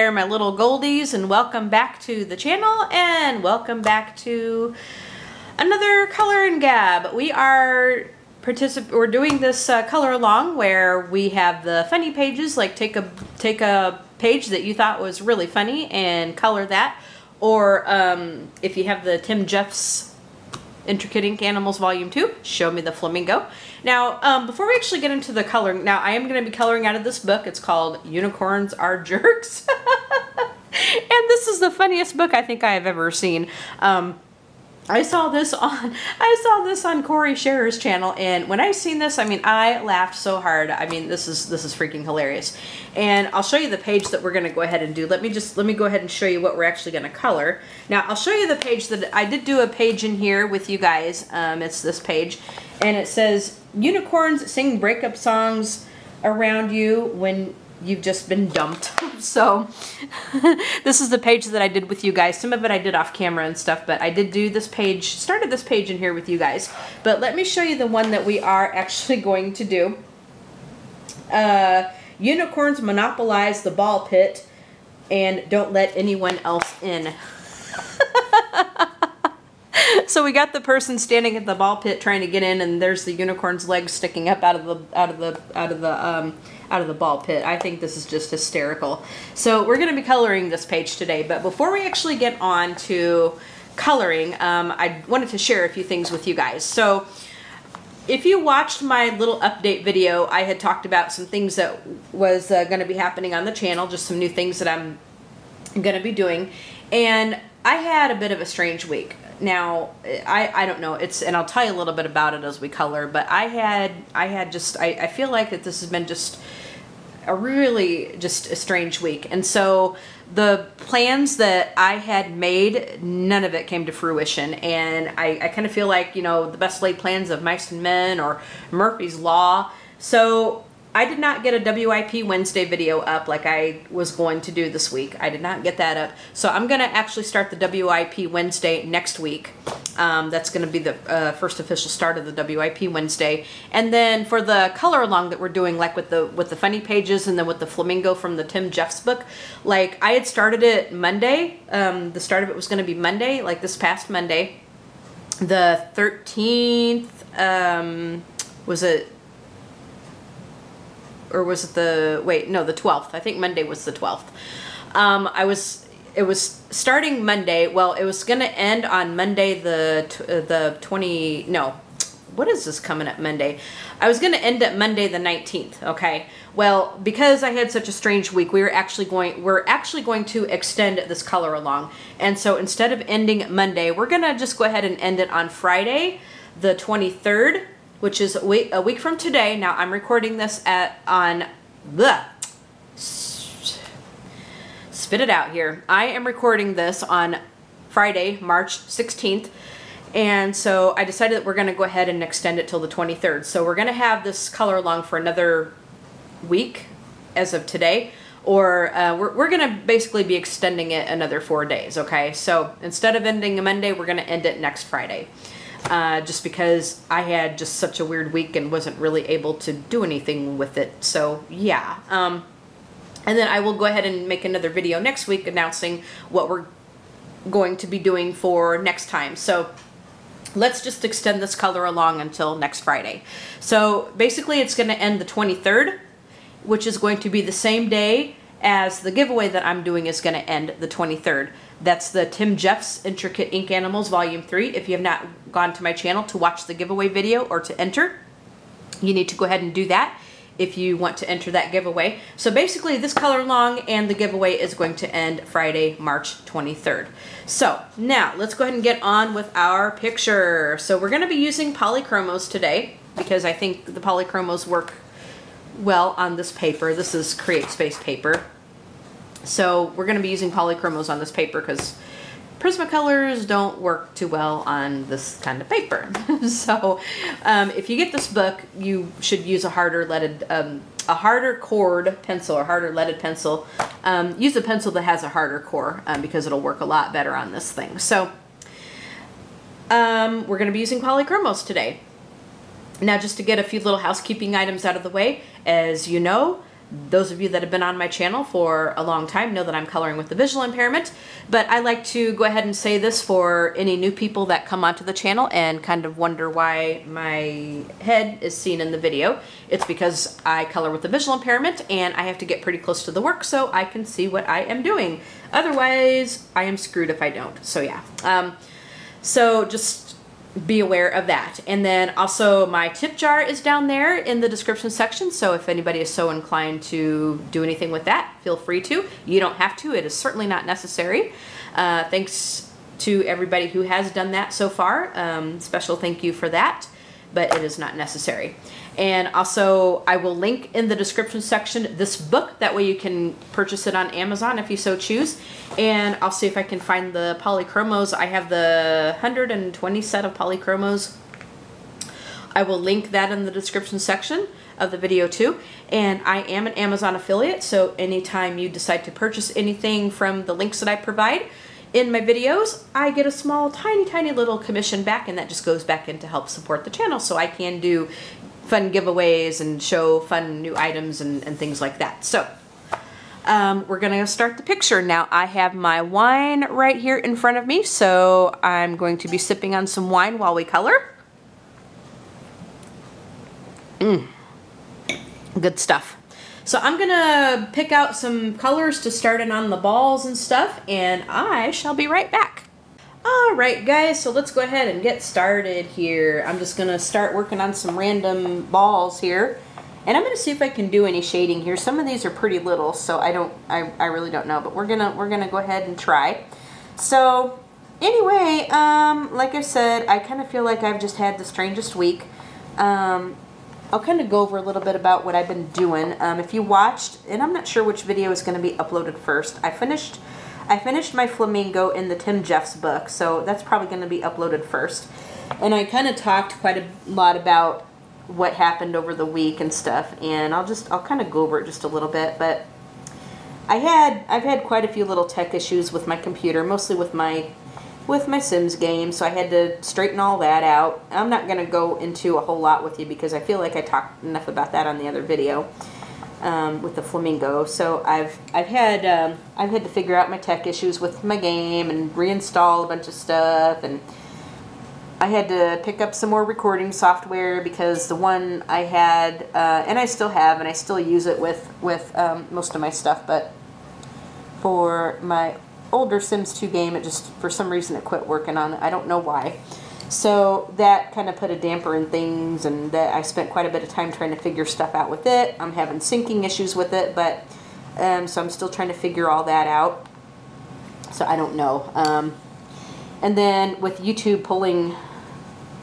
there, my little goldies, and welcome back to the channel, and welcome back to another Color and Gab. We are we're doing this color along where we have the funny pages, like take a page that you thought was really funny and color that, or if you have the Tim Jeff's Intricate Ink Animals Volume 2, Show Me the Flamingo. Now, before we actually get into the coloring, now I am going to be coloring out of this book. It's called Unicorns Are Jerks. And this is the funniest book I think I have ever seen. I saw this on Corey Scherer's channel, and when I seen this, I mean, I laughed so hard. I mean, this is freaking hilarious. And I'll show you the page that we're going to go ahead and do. Let me go ahead and show you what we're actually going to color. Now, I'll show you the page that I did do a page in here with you guys. It's this page, and it says, "Unicorns sing breakup songs around you when you've just been dumped." So this is the page that I did with you guys. Some of it I did off camera and stuff, but I did do this page, started this page in here with you guys. But let me show you the one that we are actually going to do. Unicorns monopolize the ball pit and don't let anyone else in. So we got the person standing at the ball pit trying to get in, and there's the unicorn's legs sticking up out of the ball pit. I think this is just hysterical. So we're going to be coloring this page today, but before we actually get on to coloring, I wanted to share a few things with you guys. So if you watched my little update video, I had talked about some things that was going to be happening on the channel, just some new things that I'm going to be doing, and I had a bit of a strange week. Now, I don't know, and I'll tell you a little bit about it as we color, but I feel like that this has been just a strange week. And so the plans that I had made, none of it came to fruition. And I kind of feel like, you know, the best laid plans of mice and men or Murphy's Law. So I did not get a WIP Wednesday video up like I was going to do this week. I did not get that up. So I'm going to actually start the WIP Wednesday next week. That's going to be the first official start of the WIP Wednesday. And then for the color along that we're doing, like with the funny pages and then with the flamingo from the Tim Jeff's book, like I had started it Monday. The start of it was going to be Monday, like this past Monday. The 13th, was it? Or was it the, wait, no, the 12th. I think Monday was the 12th. It was starting Monday. Well, it was going to end on Monday the 20, no, what is this coming up Monday? I was going to end at Monday the 19th, okay? Well, because I had such a strange week, we're actually going to extend this color along. And so instead of ending Monday, we're going to just go ahead and end it on Friday the 23rd. Which is a week from today. Now I'm recording this spit it out here. I am recording this on Friday, March 16th. And so I decided that we're going to go ahead and extend it till the 23rd. So we're going to have this color along for another week as of today. Or we're going to basically be extending it another 4 days, okay? So instead of ending a Monday, we're going to end it next Friday. Just because I had just such a weird week and wasn't really able to do anything with it. So yeah. And then I will go ahead and make another video next week announcing what we're going to be doing for next time. So let's just extend this color along until next Friday. So basically it's going to end the 23rd, which is going to be the same day as the giveaway that I'm doing is going to end the 23rd. That's the Tim Jeff's Intricate Ink Animals Volume 3. If you have not gone to my channel to watch the giveaway video or to enter, you need to go ahead and do that if you want to enter that giveaway. So basically this color along and the giveaway is going to end Friday, March 23rd. So now let's go ahead and get on with our picture. So we're going to be using polychromos today because I think the polychromos work well on this paper. This is Create Space paper. So we're going to be using polychromos on this paper because Prismacolors don't work too well on this kind of paper. So if you get this book, you should use a harder cored pencil or harder leaded pencil. Use a pencil that has a harder core because it'll work a lot better on this thing. So we're going to be using polychromos today. Now, just to get a few little housekeeping items out of the way, as you know, Those of you that have been on my channel for a long time know that I'm coloring with the visual impairment, but I like to go ahead and say this for any new people that come onto the channel and kind of wonder why my head is seen in the video. It's because I color with the visual impairment and I have to get pretty close to the work so I can see what I am doing. Otherwise, I am screwed if I don't. So yeah. So just be aware of that. And then also my tip jar is down there in the description section, so if anybody is so inclined to do anything with that, feel free to. You don't have to, it is certainly not necessary. Thanks to everybody who has done that so far. Special thank you for that, but it is not necessary. And also I will link in the description section this book, that way you can purchase it on Amazon if you so choose. And I'll see if I can find the polychromos. I have the 120 set of polychromos. I will link that in the description section of the video too. And I am an Amazon affiliate, so anytime you decide to purchase anything from the links that I provide in my videos, I get a small, tiny little commission back, and that just goes back in to help support the channel so I can do fun giveaways and show fun new items and things like that. So we're gonna start the picture. Now I have my wine right here in front of me, so I'm going to be sipping on some wine while we color. Good stuff. So I'm gonna pick out some colors to start in on the balls and stuff, and I shall be right back. Alright guys, so let's go ahead and get started here. I'm just gonna start working on some random balls here, and I'm gonna see if I can do any shading here. Some of these are pretty little, so I really don't know, but we're gonna go ahead and try. So anyway, like I said, I kind of feel like I've just had the strangest week. I'll kind of go over a little bit about what I've been doing. If you watched, and I'm not sure which video is going to be uploaded first. I finished my flamingo in the Tim Jeffs book, so that's probably going to be uploaded first. And I kind of talked quite a lot about what happened over the week and stuff, and I'll kind of go over it just a little bit. But I've had quite a few little tech issues with my computer, mostly with my Sims game, so I had to straighten all that out. I'm not going to go into a whole lot with you because I feel like I talked enough about that on the other video with the flamingo. So I've had to figure out my tech issues with my game and reinstall a bunch of stuff, and I had to pick up some more recording software because the one I had, and I still have, and I still use it with most of my stuff, but for my older Sims 2 game, it just, for some reason, it quit working on it. I don't know why. So that kind of put a damper in things, and that I spent quite a bit of time trying to figure stuff out with it. I'm having syncing issues with it, but so I'm still trying to figure all that out. So I don't know. And then with YouTube pulling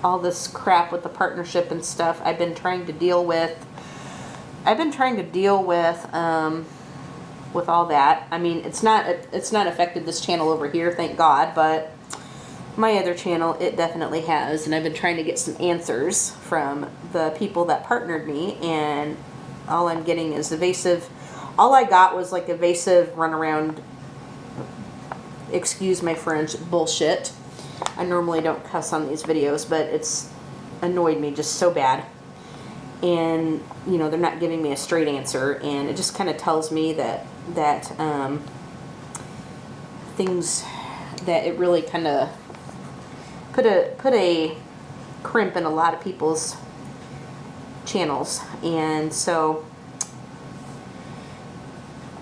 all this crap with the partnership and stuff, I've been trying to deal with all that. I mean, it's not affected this channel over here, thank God, but my other channel, it definitely has, and I've been trying to get some answers from the people that partnered me, and all I'm getting is evasive. All I got was like evasive runaround, excuse my French, bullshit. I normally don't cuss on these videos, but it's annoyed me just so bad. And, you know, they're not giving me a straight answer, and it just kind of tells me that things, that it really kind of put a crimp in a lot of people's channels. And so,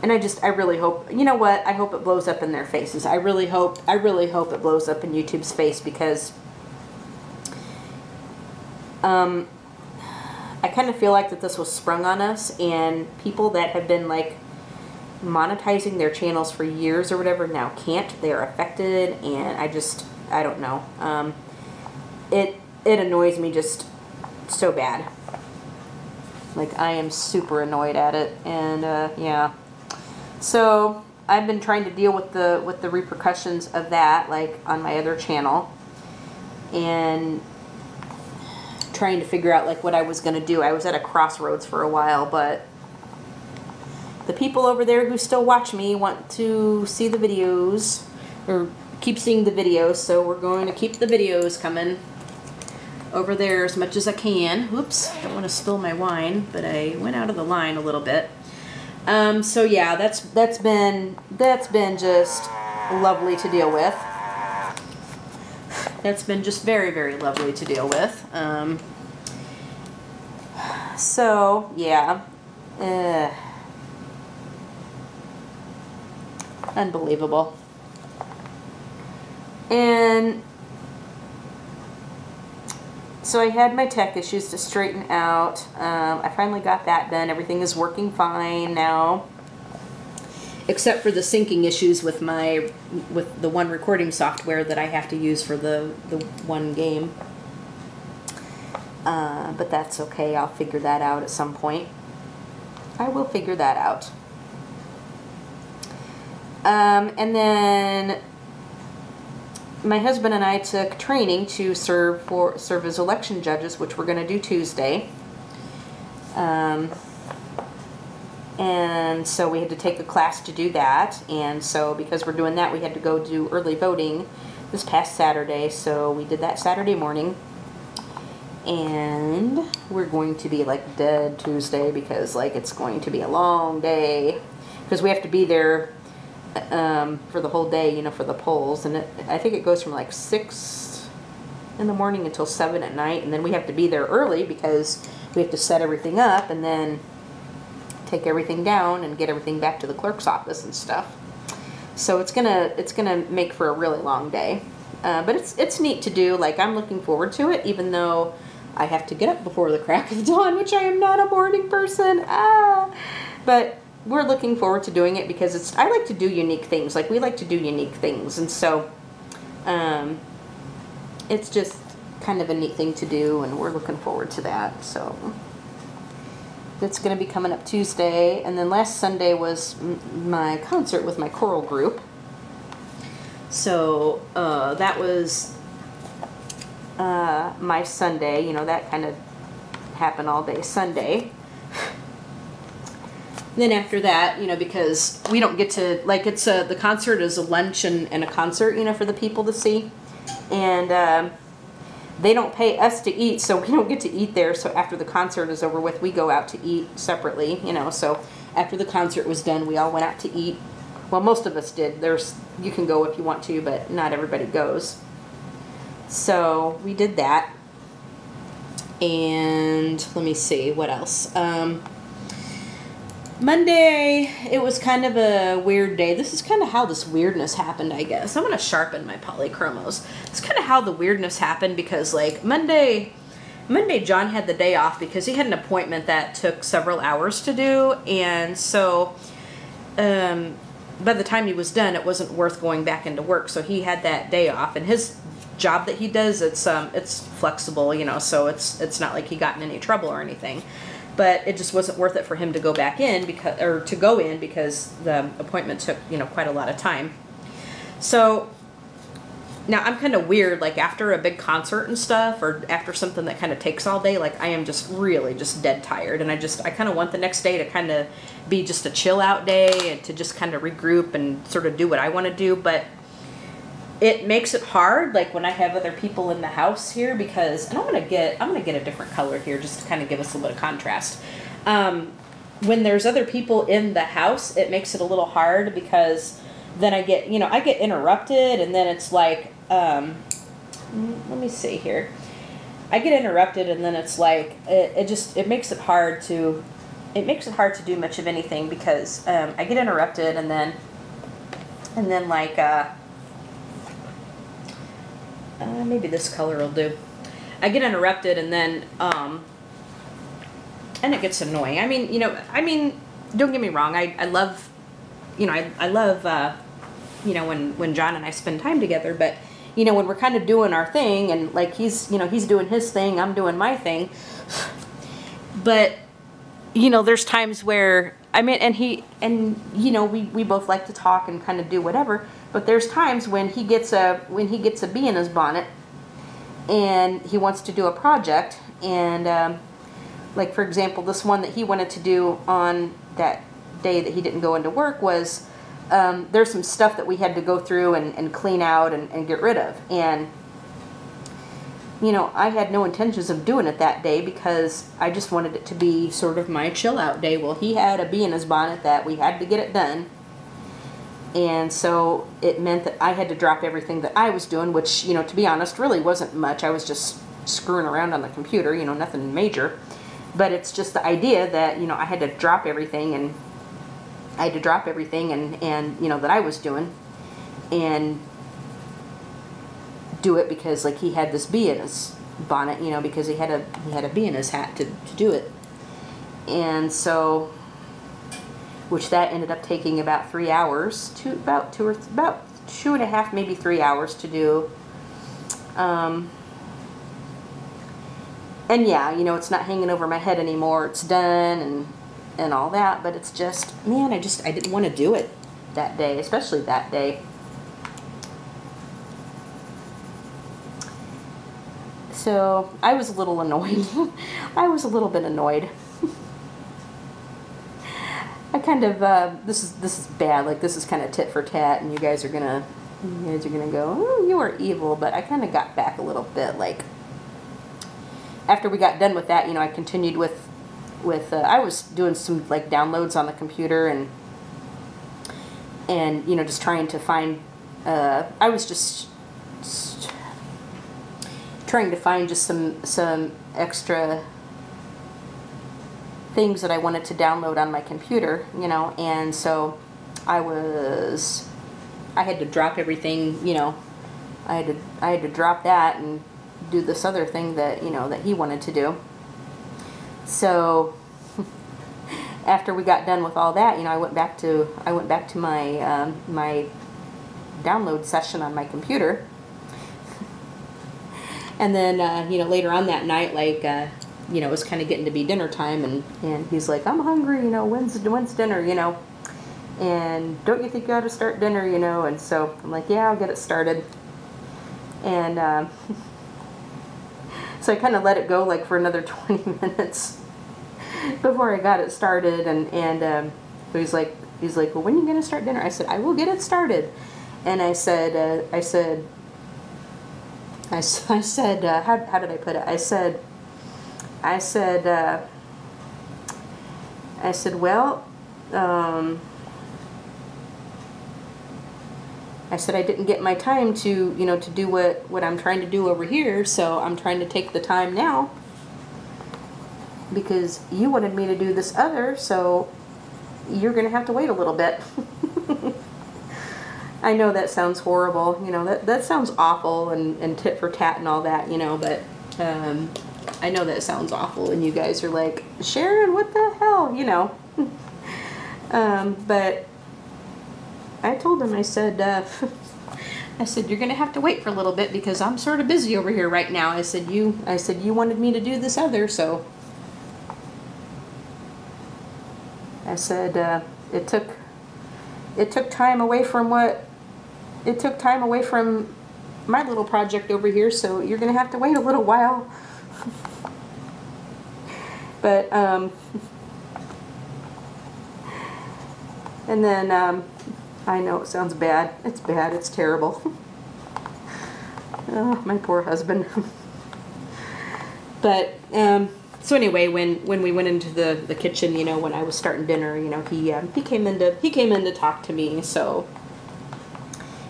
and I really hope, you know what, I hope it blows up in their faces. I really hope it blows up in YouTube's face, because I kind of feel like that this was sprung on us, and people that have been like monetizing their channels for years or whatever now can't. They are affected, and I don't know. It annoys me just so bad. Like, I am super annoyed at it, and yeah. So I've been trying to deal with the repercussions of that, like on my other channel, and trying to figure out like what I was going to do. I was at a crossroads for a while, but the people over there who still watch me want to see the videos, or keep seeing the videos, so we're going to keep the videos coming over there as much as I can. Whoops, don't want to spill my wine, but I went out of the line a little bit. So yeah, that's been just lovely to deal with. That's been just very, very lovely to deal with. So yeah, unbelievable. And so I had my tech issues to straighten out. I finally got that done. Everything is working fine now, except for the syncing issues with the one recording software that I have to use for the one game. But that's okay. I'll figure that out at some point. I will figure that out. And then my husband and I took training to serve as election judges, which we're going to do Tuesday. And so we had to take a class to do that. And so because we're doing that, we had to go do early voting this past Saturday. So we did that Saturday morning. And we're going to be like dead Tuesday because like it's going to be a long day. Because we have to be there for the whole day, you know, for the polls. And I think it goes from like 6 in the morning until 7 at night. And then we have to be there early because we have to set everything up and then take everything down and get everything back to the clerk's office and stuff. So it's gonna make for a really long day. But it's neat to do. Like, I'm looking forward to it, even though I have to get up before the crack of dawn, which I am not a morning person. But we're looking forward to doing it because I like to do unique things. Like, we like to do unique things. And so it's just kind of a neat thing to do, and we're looking forward to that. So it's going to be coming up Tuesday. And then last Sunday was my concert with my choral group. So that was my Sunday. You know, that kind of happened all day Sunday. Then after that, you know, because we don't get to, like, the concert is a lunch and a concert, you know, for the people to see. And they don't pay us to eat, so we don't get to eat there. So after the concert is over with, we go out to eat separately, you know. So after the concert was done, we all went out to eat. Well, most of us did. You can go if you want to, but not everybody goes. So we did that. And let me see, what else? Monday, it was kind of a weird day. This is kind of how this weirdness happened, I guess. I'm going to sharpen my polychromos. It's kind of how the weirdness happened because, like, Monday, John had the day off because he had an appointment that took several hours to do. And so, by the time he was done, it wasn't worth going back into work. So he had that day off. And his job that he does, it's flexible, you know, so it's not like he got in any trouble or anything. But it just wasn't worth it for him to go back in because the appointment took, you know, quite a lot of time. So now I'm kind of weird, like after a big concert and stuff, or after something that kind of takes all day, like I am just really just dead tired, and I kind of want the next day to kind of be just a chill out day and to just kind of regroup and sort of do what I want to do. But it makes it hard, like when I have other people in the house here, because, and I'm gonna get a different color here just to kind of give us a little bit of contrast. When there's other people in the house, it makes it a little hard because then I get interrupted, and then it's like, let me see here. I get interrupted, and then it's like it makes it hard to do much of anything because I get interrupted, and then like. Maybe this color will do. I get interrupted, and then and it gets annoying. I mean, don't get me wrong. I love, you know, I love, you know, when John and I spend time together. But you know, when we're kind of doing our thing, and like he's doing his thing, I'm doing my thing. But you know, there's times where you know, we both like to talk and kind of do whatever. But there's times when he gets a bee in his bonnet, and he wants to do a project, and like for example, this one that he wanted to do on that day that he didn't go into work was there's some stuff that we had to go through and clean out and get rid of, and you know, I had no intentions of doing it that day because I just wanted it to be sort of my chill out day. Well, he had a bee in his bonnet that we had to get it done. And so it meant that I had to drop everything that I was doing, which, you know, to be honest, really wasn't much. I was just screwing around on the computer, you know, nothing major. But it's just the idea that, you know, I had to drop everything and you know, that I was doing and do it because, like, he had this bee in his bonnet, you know, because he had a bee in his hat to do it. And so, which that ended up taking about 3 hours, about 2.5, maybe 3 hours to do. And yeah, you know, it's not hanging over my head anymore. It's done and all that, but it's just, man, I didn't want to do it that day, especially that day. So I was a little annoyed. I was a little bit annoyed. I kind of this is bad. Like, this is kind of tit for tat, and you guys are gonna go, oh, you are evil. But I kind of got back a little bit. Like, after we got done with that, you know, I continued with I was doing some, like, downloads on the computer and you know, just trying to find. I was just trying to find just some extra things that I wanted to download on my computer, you know, and so I had to drop everything, you know, I had to drop that and do this other thing that, you know, that he wanted to do. So after we got done with all that, you know, I went back to my my download session on my computer. And then, you know, later on that night, like, you know, it was kind of getting to be dinner time, and he's like, I'm hungry, you know, when's dinner, you know, and don't you think you ought to start dinner, you know? And so I'm like, yeah, I'll get it started. And so I kind of let it go, like, for another 20 minutes before I got it started, and he's like, well, when are you going to start dinner? I said, I will get it started. And I said, how did I put it? I said, well, I said I didn't get my time to, you know, to do what I'm trying to do over here, so I'm trying to take the time now because you wanted me to do this other, so you're going to have to wait a little bit. I know that sounds horrible, you know, that sounds awful and tit for tat and all that, you know, but I know that sounds awful, and you guys are like, Sharon, what the hell, you know. But I told him, I said, you're gonna have to wait for a little bit because I'm sort of busy over here right now. I said you wanted me to do this other, so I said it took time away from my little project over here, so you're gonna have to wait a little while. But and then I know it sounds bad. It's bad. It's terrible. Oh, my poor husband. But so anyway, when we went into the kitchen, you know, when I was starting dinner, you know, he came in to talk to me. So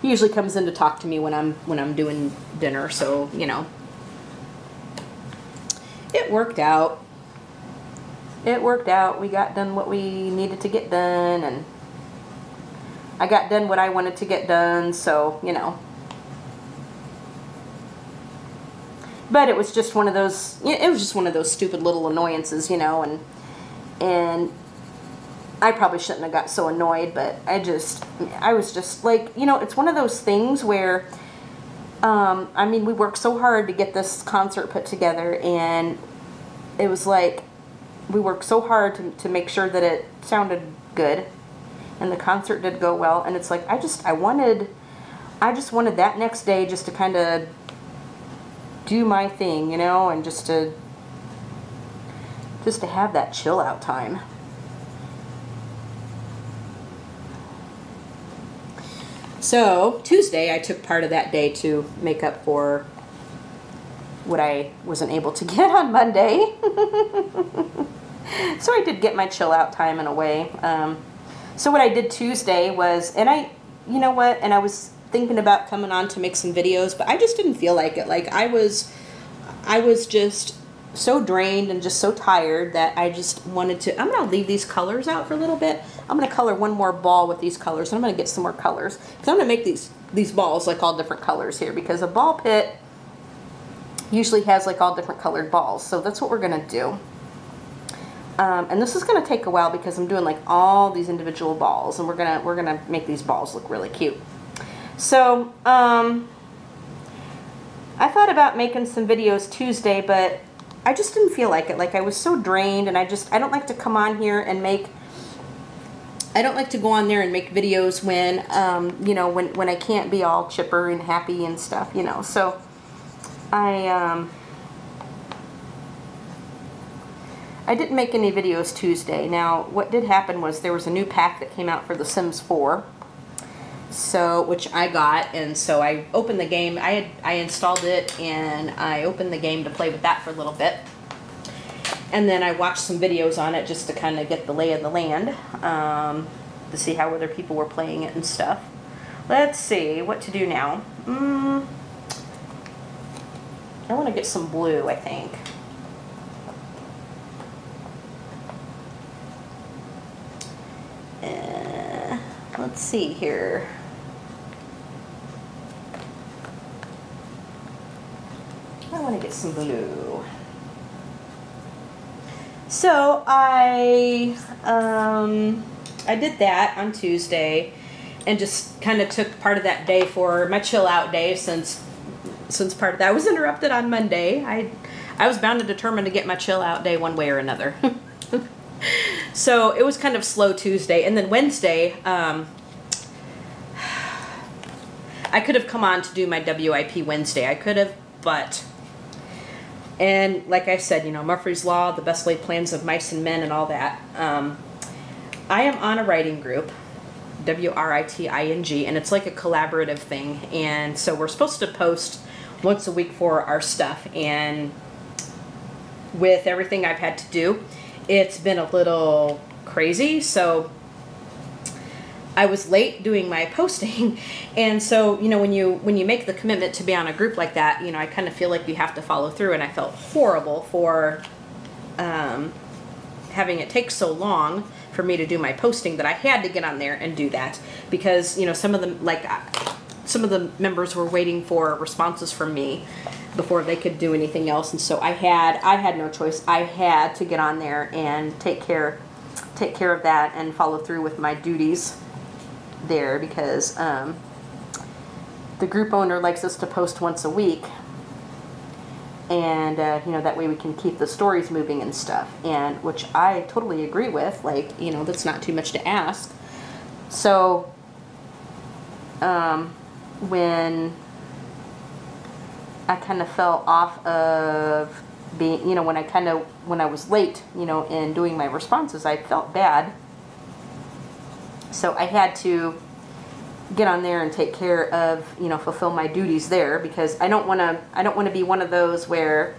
he usually comes in to talk to me when I'm doing dinner. So, you know, it worked out. It worked out. We got done what we needed to get done, and I got done what I wanted to get done, so, you know. But it was just one of those, stupid little annoyances, you know, and I probably shouldn't have got so annoyed, but I was just like, you know, it's one of those things where, I mean, we worked so hard to get this concert put together, and it was like, we worked so hard to make sure that it sounded good, and the concert did go well, and it's like, I just wanted that next day just to kind of do my thing, you know, and just to have that chill out time. So Tuesday I took part of that day to make up for what I wasn't able to get on Monday. So I did get my chill out time in a way. So what I did Tuesday was, you know what, and I was thinking about coming on to make some videos, but I just didn't feel like it. Like I was just so drained and just so tired that I just wanted to, I'm going to leave these colors out for a little bit. I'm going to color one more ball with these colors, and I'm going to get some more colors. Because I'm going to make these balls like all different colors here, because a ball pit usually has like all different colored balls. So that's what we're going to do. And this is going to take a while because I'm doing like all these individual balls, and we're gonna make these balls look really cute. So I thought about making some videos Tuesday, but I just didn't feel like it. Like I was so drained, and I don't like to come on here and I don't like to go on there and make videos when you know, when I can't be all chipper and happy and stuff, you know. So I didn't make any videos Tuesday. Now, what did happen was there was a new pack that came out for The Sims 4, so which I got, and so I opened the game. I installed it, and I opened the game to play with that for a little bit, and then I watched some videos on it just to kind of get the lay of the land, to see how other people were playing it and stuff. Let's see what to do now. I want to get some blue, I think. Let's see here. I want to get some blue. So I did that on Tuesday, and just kind of took part of that day for my chill out day, since part of that was interrupted on Monday. I was bound and determined to get my chill out day one way or another. So it was kind of slow Tuesday, and then Wednesday, I could have come on to do my WIP Wednesday. I could have, but, and like I said, you know, Murphy's Law, the best laid plans of mice and men, and all that. I am on a writing group, WRITING, and it's like a collaborative thing, and so we're supposed to post once a week for our stuff, and with everything I've had to do, it's been a little crazy, so I was late doing my posting, and so, you know, when you make the commitment to be on a group like that, you know, I kind of feel like you have to follow through, and I felt horrible for having it take so long for me to do my posting, that I had to get on there and do that, because, you know, some of the members were waiting for responses from me before they could do anything else, and so I had no choice. I had to get on there and take care of that and follow through with my duties there, because the group owner likes us to post once a week, and you know, that way we can keep the stories moving and stuff, and which I totally agree with. Like, you know, that's not too much to ask. So when I kind of fell off of being, you know, when I was late, you know, in doing my responses, I felt bad. So I had to get on there and take care of, you know, fulfill my duties there, because I don't want to be one of those where,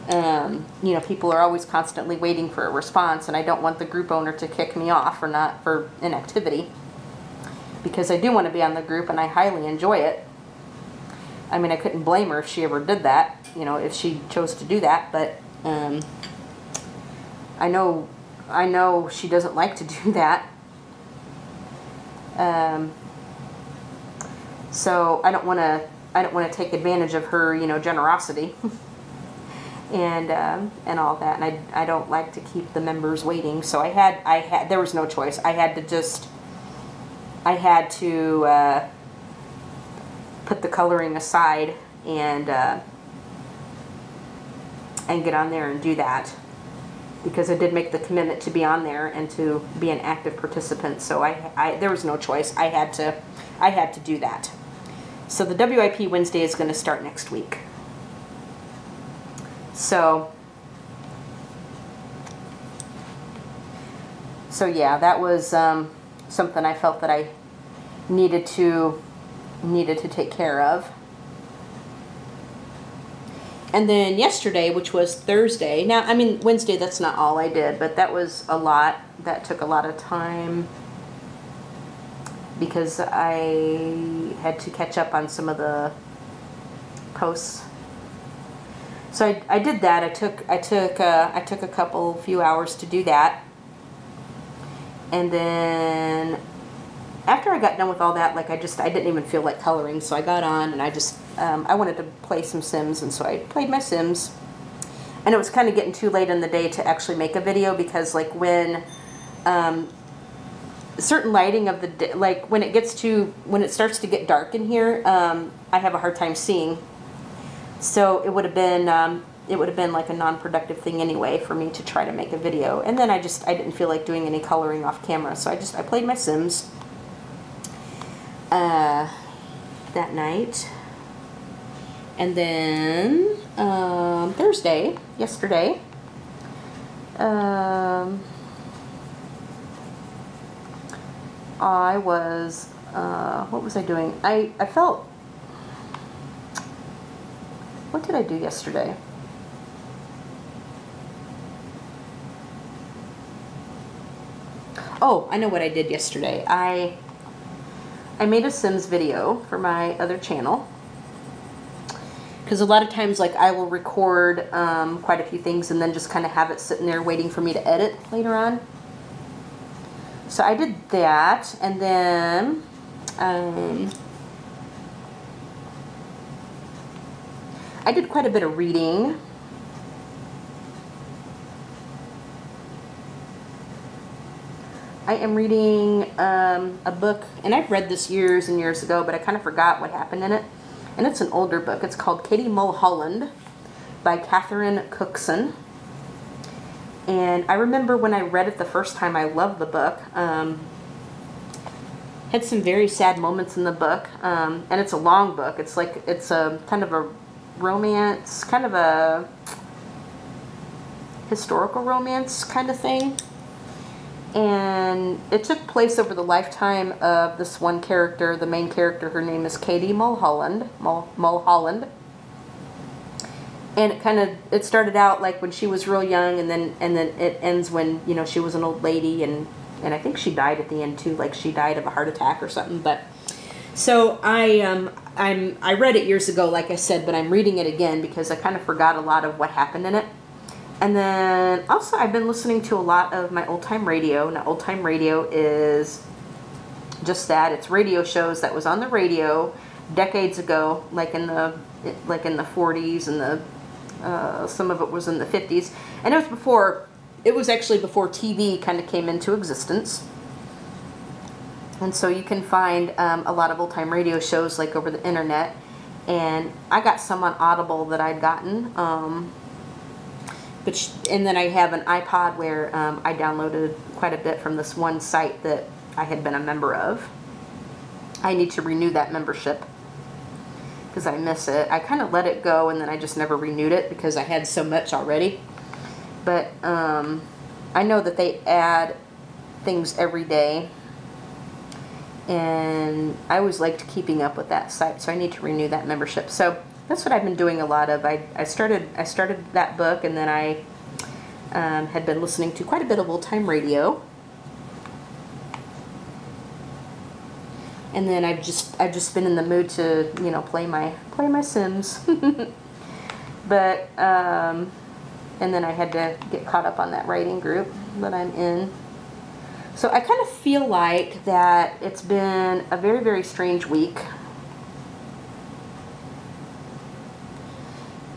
you know, people are always constantly waiting for a response, and I don't want the group owner to kick me off for inactivity, because I do want to be on the group and I highly enjoy it. I mean, I couldn't blame her if she ever did that, you know, if she chose to do that, but I know she doesn't like to do that. So I don't want to take advantage of her, you know, generosity and all that, and I don't like to keep the members waiting. So there was no choice. I had to put the coloring aside and get on there and do that, because I did make the commitment to be on there and to be an active participant. So there was no choice. I had to do that. So the WIP Wednesday is going to start next week. So yeah, that was something I felt that I needed to take care of. And then yesterday, which was Thursday, now, I mean, Wednesday, that's not all I did, but that was a lot. That took a lot of time because I had to catch up on some of the posts. So I did that. I took a few hours to do that. And then after I got done with all that, like I didn't even feel like coloring, so I got on and I wanted to play some Sims, and so I played my Sims. And it was kind of getting too late in the day to actually make a video because like when certain lighting of the day, like when it starts to get dark in here, I have a hard time seeing. So it would have been like a non-productive thing anyway for me to try to make a video. And then I didn't feel like doing any coloring off camera, so I played my Sims that night. And then Thursday, yesterday, I was, what was I doing? I felt, what did I do yesterday? Oh, I know what I did yesterday. I made a Sims video for my other channel. Because a lot of times, like, I will record quite a few things and then just kind of have it sitting there waiting for me to edit later on. So I did that, and then I did quite a bit of reading. I am reading a book, and I've read this years and years ago, but I kind of forgot what happened in it. And it's an older book. It's called Katie Mulholland by Catherine Cookson. And I remember when I read it the first time, I loved the book. Had some very sad moments in the book. And it's a long book. It's a kind of a romance, kind of a historical romance kind of thing. And it took place over the lifetime of this one character, the main character. Her name is Katie Mulholland. Mulholland. And it started out like when she was real young, and then it ends when, you know, she was an old lady, and I think she died at the end too, like she died of a heart attack or something. But so I read it years ago, like I said, but I'm reading it again because I kind of forgot a lot of what happened in it. And then also I've been listening to a lot of my old-time radio. Now, old-time radio is just that. It's radio shows that was on the radio decades ago, like in the 40s, and some of it was in the 50s. And it was actually before TV kind of came into existence. And so you can find a lot of old-time radio shows like over the internet. And I got some on Audible that I'd gotten. And then I have an iPod where I downloaded quite a bit from this one site that I had been a member of. I need to renew that membership because I miss it. I kind of let it go, and then I just never renewed it because I had so much already. But I know that they add things every day, and I always liked keeping up with that site, so I need to renew that membership. So that's what I've been doing a lot of. I started that book, and then I had been listening to quite a bit of old-time radio. And then I've just been in the mood to, you know, play my Sims. But and then I had to get caught up on that writing group that I'm in. So I kind of feel like that it's been a very, very strange week.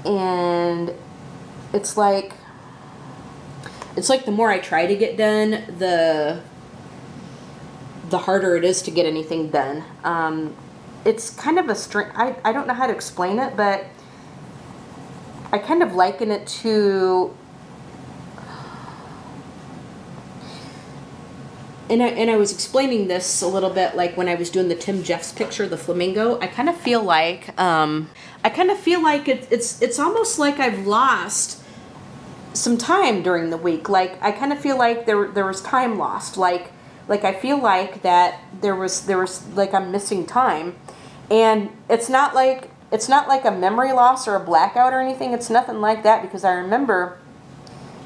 And it's like the more I try to get done, the harder it is to get anything done. It's kind of a strange, I don't know how to explain it, but I kind of liken it to, and I was explaining this a little bit, like when I was doing the Tim Jeffs picture, the flamingo. I kind of feel like it's almost like I've lost some time during the week. Like I kind of feel like there was time lost. Like I feel like that there was like I'm missing time, and it's not like it's not like a memory loss or a blackout or anything. It's nothing like that, because I remember,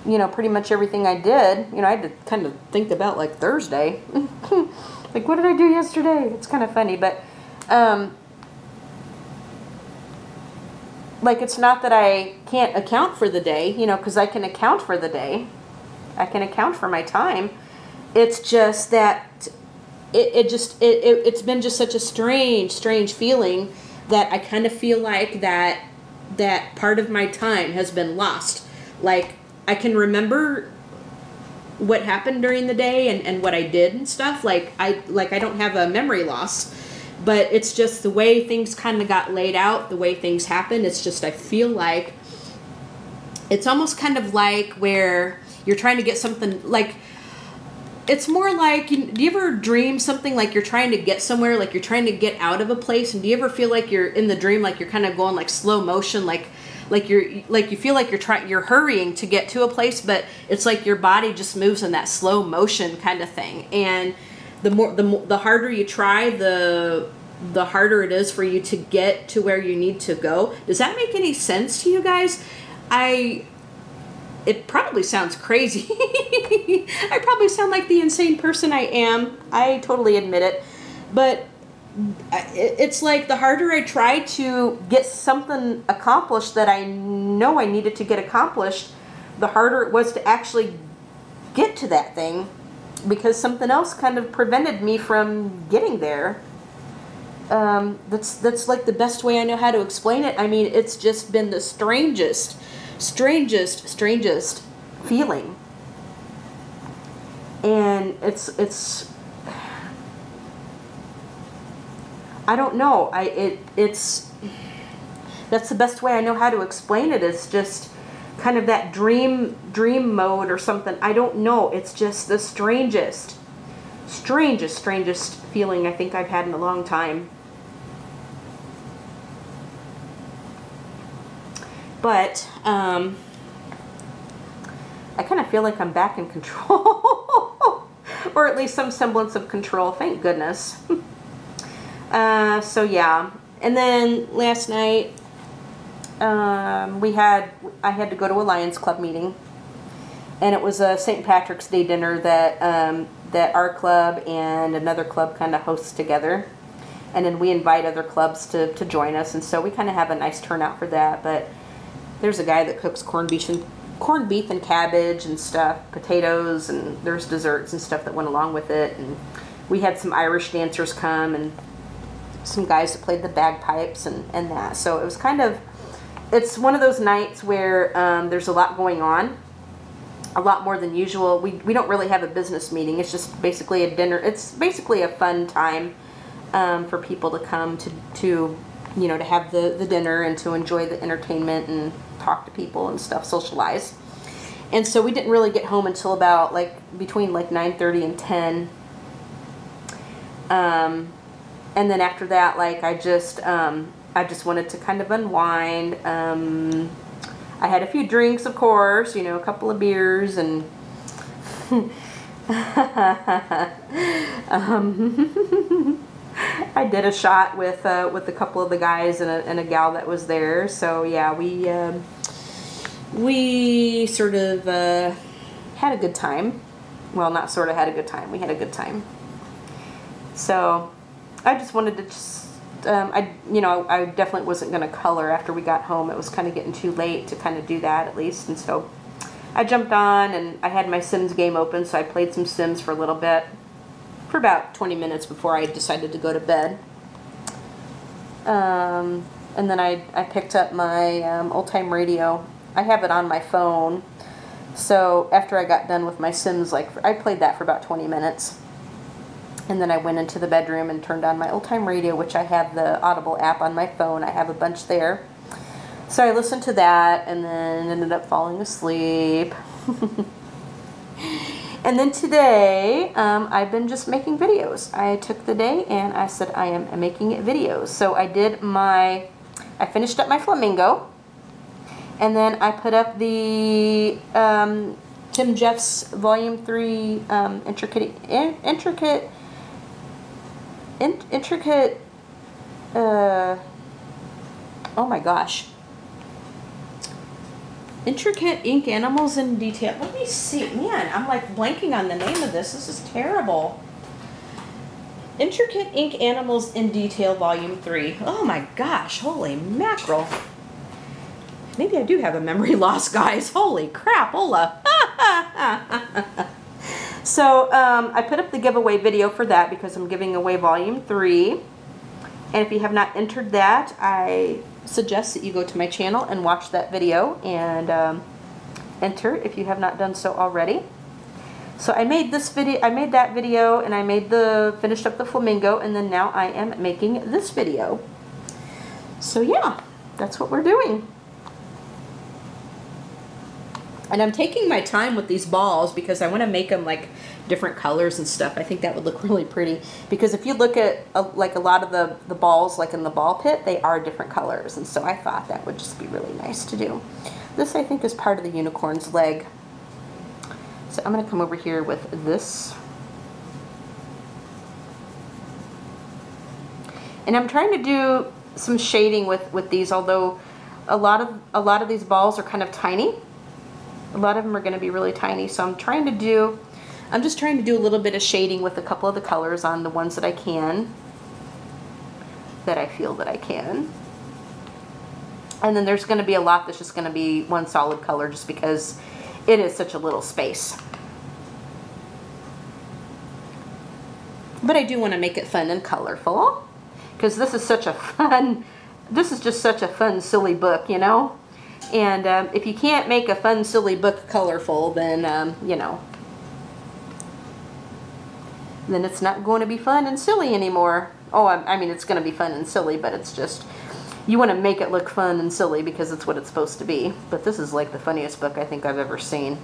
you know, pretty much everything I did. You know, I had to kind of think about like Thursday. Like, what did I do yesterday? It's kind of funny, but like, it's not that I can't account for the day, you know, because I can account for the day. I can account for my time. It's just that it's been just such a strange feeling that I kind of feel like that part of my time has been lost. Like, I can remember what happened during the day and what I did and stuff. Like I don't have a memory loss, but it's just the way things kind of got laid out, the way things happen. It's just, I feel like it's almost kind of like where you're trying to get something, like, it's more like, do you ever dream something like you're trying to get somewhere, like you're trying to get out of a place, and do you ever feel like you're in the dream, like you're kind of going like slow motion, like you feel like you're hurrying to get to a place, but it's like your body just moves in that slow motion kind of thing. And the harder you try, the harder it is for you to get to where you need to go. Does that make any sense to you guys? It probably sounds crazy. I probably sound like the insane person I am. I totally admit it. But it's like the harder I try to get something accomplished that I know I needed to get accomplished, the harder it was to actually get to that thing, because something else kind of prevented me from getting there. That's like the best way I know how to explain it. I mean, it's just been the strangest feeling. And it's I don't know. It's that's the best way I know how to explain it. It's just kind of that dream mode or something. I don't know. It's just the strangest feeling I think I've had in a long time. But I kind of feel like I'm back in control. Or at least some semblance of control, thank goodness. So yeah, and then last night I had to go to a Lions Club meeting, and it was a St. Patrick's Day dinner that our club and another club kind of hosts together, and then we invite other clubs to join us, and so we kind of have a nice turnout for that. But there's a guy that cooks corned beef and cabbage and stuff, potatoes, and there's desserts and stuff that went along with it. And we had some Irish dancers come and some guys that played the bagpipes and that. So it was kind of, it's one of those nights where there's a lot going on, a lot more than usual. We don't really have a business meeting. It's just basically a dinner. It's basically a fun time for people to come to you know, to have the dinner and to enjoy the entertainment and talk to people and stuff, socialize. And so we didn't really get home until about like between like 9:30 and 10. And then after that, like I just wanted to kind of unwind. I had a few drinks, of course, you know, a couple of beers, and I did a shot with a couple of the guys and a gal that was there. So yeah, we sort of had a good time. Well, not sort of had a good time. We had a good time. So I just wanted to I definitely wasn't going to color after we got home. It was kind of getting too late to kind of do that, at least. And so I jumped on, and I had my Sims game open, so I played some Sims for a little bit, for about 20 minutes before I decided to go to bed. And then I picked up my old-time radio. I have it on my phone. So after I got done with my Sims, like I played that for about 20 minutes. And then I went into the bedroom and turned on my old-time radio, which I have the Audible app on my phone. I have a bunch there. So I listened to that and then ended up falling asleep. And then today, I've been just making videos. I took the day and I said I am making videos. So I finished up my flamingo. And then I put up the Tim Jeff's Volume 3 intricate Oh my gosh. Intricate ink animals in detail. Let me see. Man, I'm like blanking on the name of this. This is terrible. Intricate Ink Animals in Detail Volume 3. Oh my gosh, holy mackerel. Maybe I do have a memory loss, guys. Holy crap, Ola. So, I put up the giveaway video for that because I'm giving away Volume 3. And if you have not entered that, I suggest that you go to my channel and watch that video and enter if you have not done so already. So I made this video, I made that video, and I finished up the flamingo, and then now I am making this video. So yeah, that's what we're doing. And I'm taking my time with these balls because I want to make them like different colors and stuff. I think that would look really pretty because if you look at like a lot of the balls like in the ball pit, they are different colors, and so I thought that would just be really nice to do. This I think is part of the unicorn's leg. So I'm going to come over here with this. And I'm trying to do some shading with these, although a lot of these balls are kind of tiny. A lot of them are going to be really tiny, so I'm just trying to do a little bit of shading with a couple of the colors on the ones that I can, that I feel that I can. And then there's going to be a lot that's just going to be one solid color just because it is such a little space. But I do want to make it fun and colorful because this is just such a fun, silly book, you know? And if you can't make a fun, silly book colorful, then, you know, then it's not going to be fun and silly anymore. Oh, I mean, it's going to be fun and silly, but it's just, you want to make it look fun and silly because it's what it's supposed to be. But this is like the funniest book I think I've ever seen.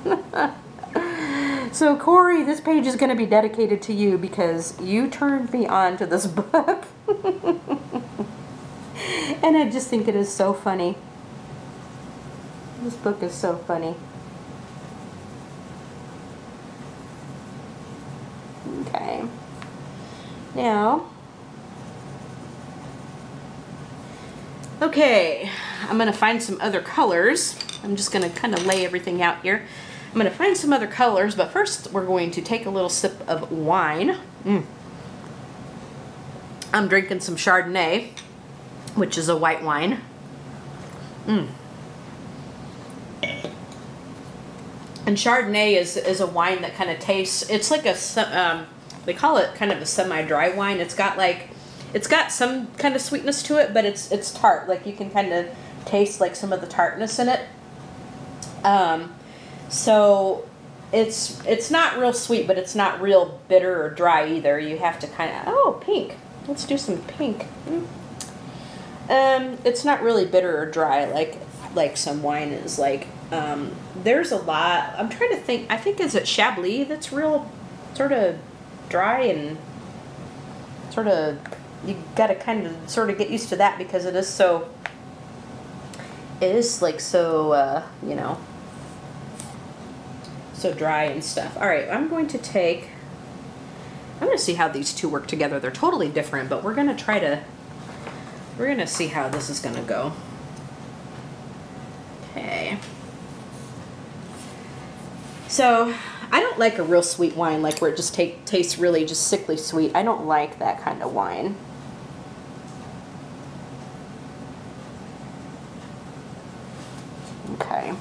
So Corey, this page is going to be dedicated to you because you turned me on to this book. And I just think it is so funny. This book is so funny. Okay. Now, okay, I'm going to find some other colors. I'm just going to kind of lay everything out here. I'm going to find some other colors, but first we're going to take a little sip of wine. I'm drinking some Chardonnay, which is a white wine. And Chardonnay is a wine that kind of tastes, it's like a, they call it kind of a semi-dry wine. It's got some kind of sweetness to it, but it's tart. Like you can kind of taste like some of the tartness in it. So it's not real sweet, but it's not real bitter or dry either. You have to kind of, oh, pink. Let's do some pink. It's not really bitter or dry like some wine is. Like, there's a lot, I'm trying to think, I think is it Chablis that's real sort of dry and sort of, you gotta kind of sort of get used to that because it is like so, you know, so dry and stuff. All right, I'm going to see how these two work together. They're totally different, but we're going to see how this is going to go. Okay. So, I don't like a real sweet wine, like where it just tastes really just sickly sweet. I don't like that kind of wine. Okay.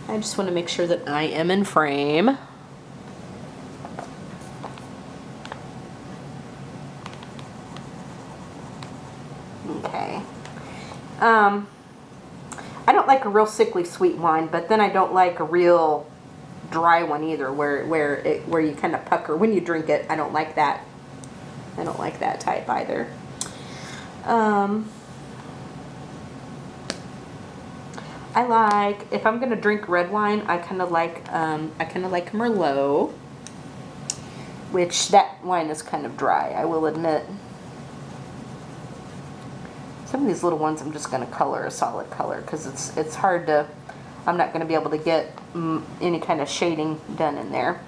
I just want to make sure that I am in frame. Okay. I don't like a real sickly sweet wine, but then I don't like a real dry one either, where you kind of pucker when you drink it. I don't like that. I don't like that type either. I like, if I'm gonna drink red wine, I kind of like Merlot, which that wine is kind of dry, I will admit. Some of these little ones I'm just gonna color a solid color because it's hard to, I'm not gonna be able to get any kind of shading done in there.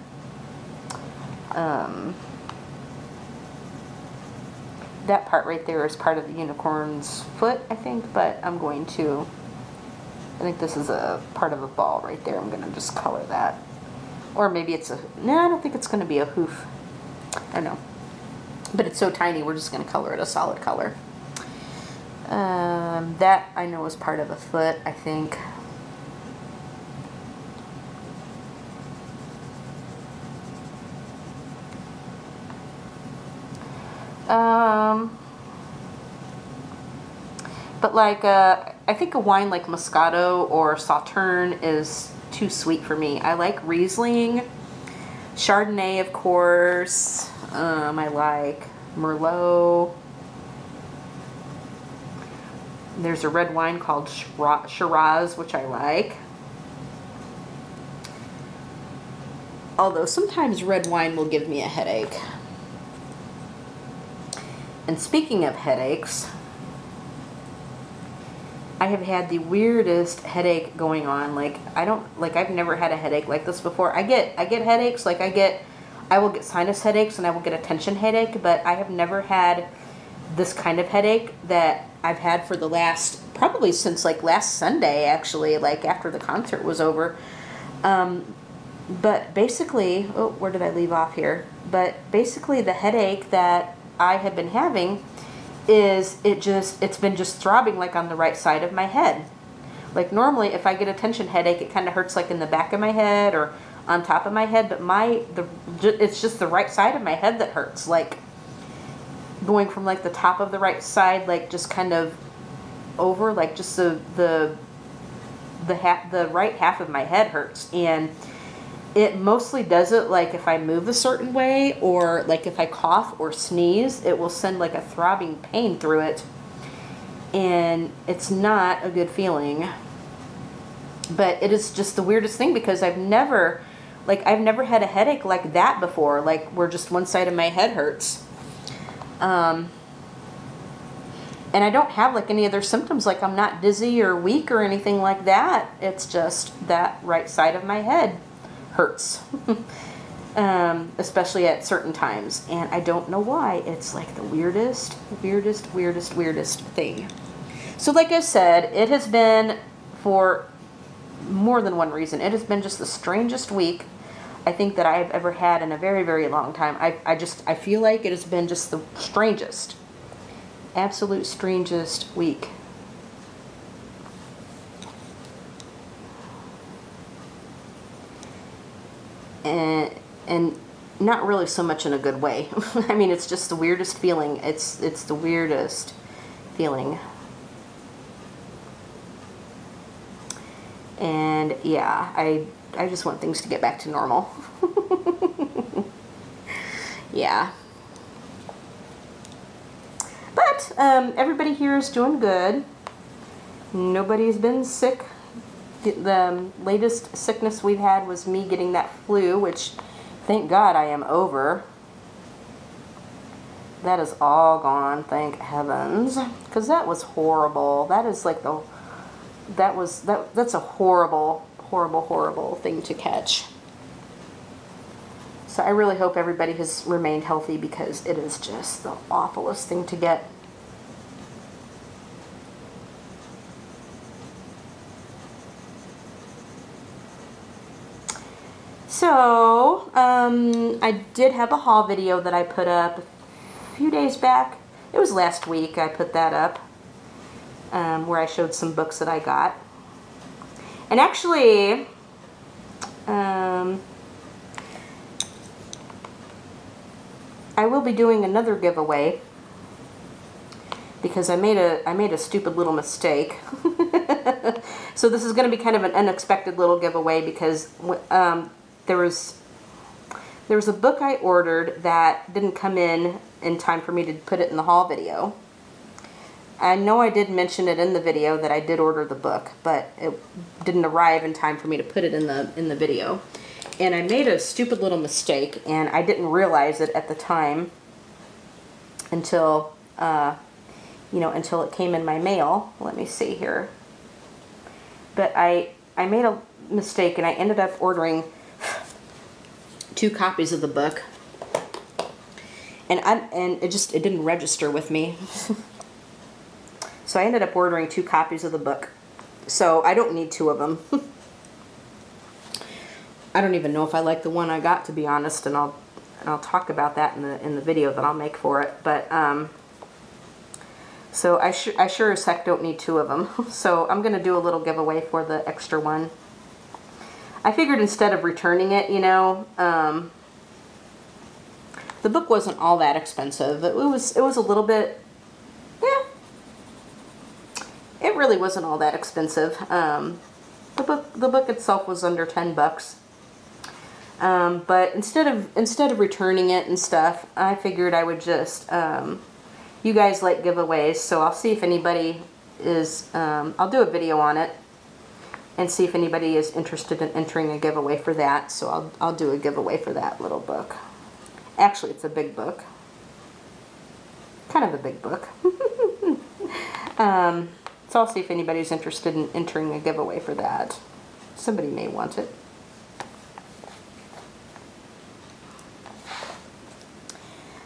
that part right there is part of the unicorn's foot, I think, but I'm going to, I think this is a part of a ball right there. I'm going to just color that. Or maybe it's a, no, I don't think it's going to be a hoof. I don't know. But it's so tiny, we're just going to color it a solid color. That I know is part of a foot, I think. But like, I think a wine like Moscato or Sauterne is too sweet for me. I like Riesling, Chardonnay, of course. I like Merlot. There's a red wine called Shiraz, which I like. Although sometimes red wine will give me a headache. And speaking of headaches, I have had the weirdest headache going on. Like, I've never had a headache like this before. I get headaches, like I will get sinus headaches and I will get a tension headache, but I have never had this kind of headache that I've had for the last, probably since like last Sunday, actually, like after the concert was over. But basically, oh, where did I leave off here? But basically the headache that I have been having is it's been just throbbing like on the right side of my head. Like normally if I get a tension headache, it kind of hurts like in the back of my head or on top of my head, but it's just the right side of my head that hurts, like going from like the top of the right side, like just kind of over, like just the right half of my head hurts. And it mostly does it like if I move a certain way, or like if I cough or sneeze, it will send like a throbbing pain through it. And it's not a good feeling. But it is just the weirdest thing because I've never had a headache like that before, like where just one side of my head hurts. And I don't have like any other symptoms, like I'm not dizzy or weak or anything like that. It's just that right side of my head hurts, especially at certain times, and I don't know why. It's like the weirdest thing. So like I said, it has been, for more than one reason, it has been just the strangest week I think that I've ever had in a very, very long time. I feel like it has been just the strangest, absolute strangest week. And not really so much in a good way. I mean, it's just the weirdest feeling. It's the weirdest feeling. And yeah, I just want things to get back to normal. Yeah. But everybody here is doing good. Nobody's been sick. The latest sickness we've had was me getting that flu, which thank God I am over. That is all gone, thank heavens, because that was horrible. That is like that's a horrible thing to catch. So I really hope everybody has remained healthy, because it is just the awfulest thing to get. So, I did have a haul video that I put up a few days back. It was last week I put that up, where I showed some books that I got. And actually, I will be doing another giveaway, because I made a stupid little mistake. So this is going to be kind of an unexpected little giveaway, because there was a book I ordered that didn't come in time for me to put it in the haul video. I know I did mention it in the video that I did order the book, but it didn't arrive in time for me to put it in the video. And I made a stupid little mistake, and I didn't realize it at the time until until it came in my mail. Let me see here. But I made a mistake, and I ended up ordering 2 copies of the book. And it didn't register with me. So I ended up ordering 2 copies of the book. So I don't need 2 of them. I don't even know if I like the one I got, to be honest, and I'll talk about that in the video that I'll make for it. But so I sure as heck don't need 2 of them. So I'm gonna do a little giveaway for the extra one. I figured instead of returning it, you know, the book wasn't all that expensive. It was a little bit, yeah. It really wasn't all that expensive. The book itself was under 10 bucks. But instead of returning it and stuff, I figured I would just, you guys like giveaways, so I'll see if anybody is, I'll do a video on it and see if anybody is interested in entering a giveaway for that. So I'll do a giveaway for that little book. Actually, it's a big book. Kind of a big book. So I'll see if anybody's interested in entering a giveaway for that. Somebody may want it.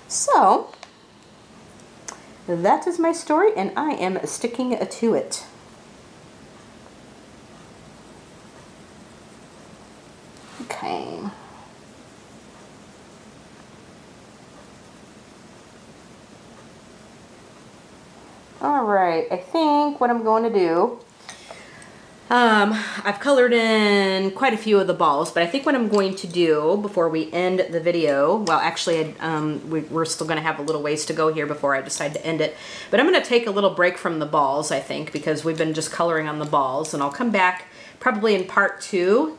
So, that is my story, and I am sticking to it. Okay. Alright, I think what I'm going to do, I've colored in quite a few of the balls, but I think what I'm going to do before we end the video, well actually we're still going to have a little ways to go here before I decide to end it, but I'm going to take a little break from the balls, I think, because we've been just coloring on the balls, and I'll come back probably in part 2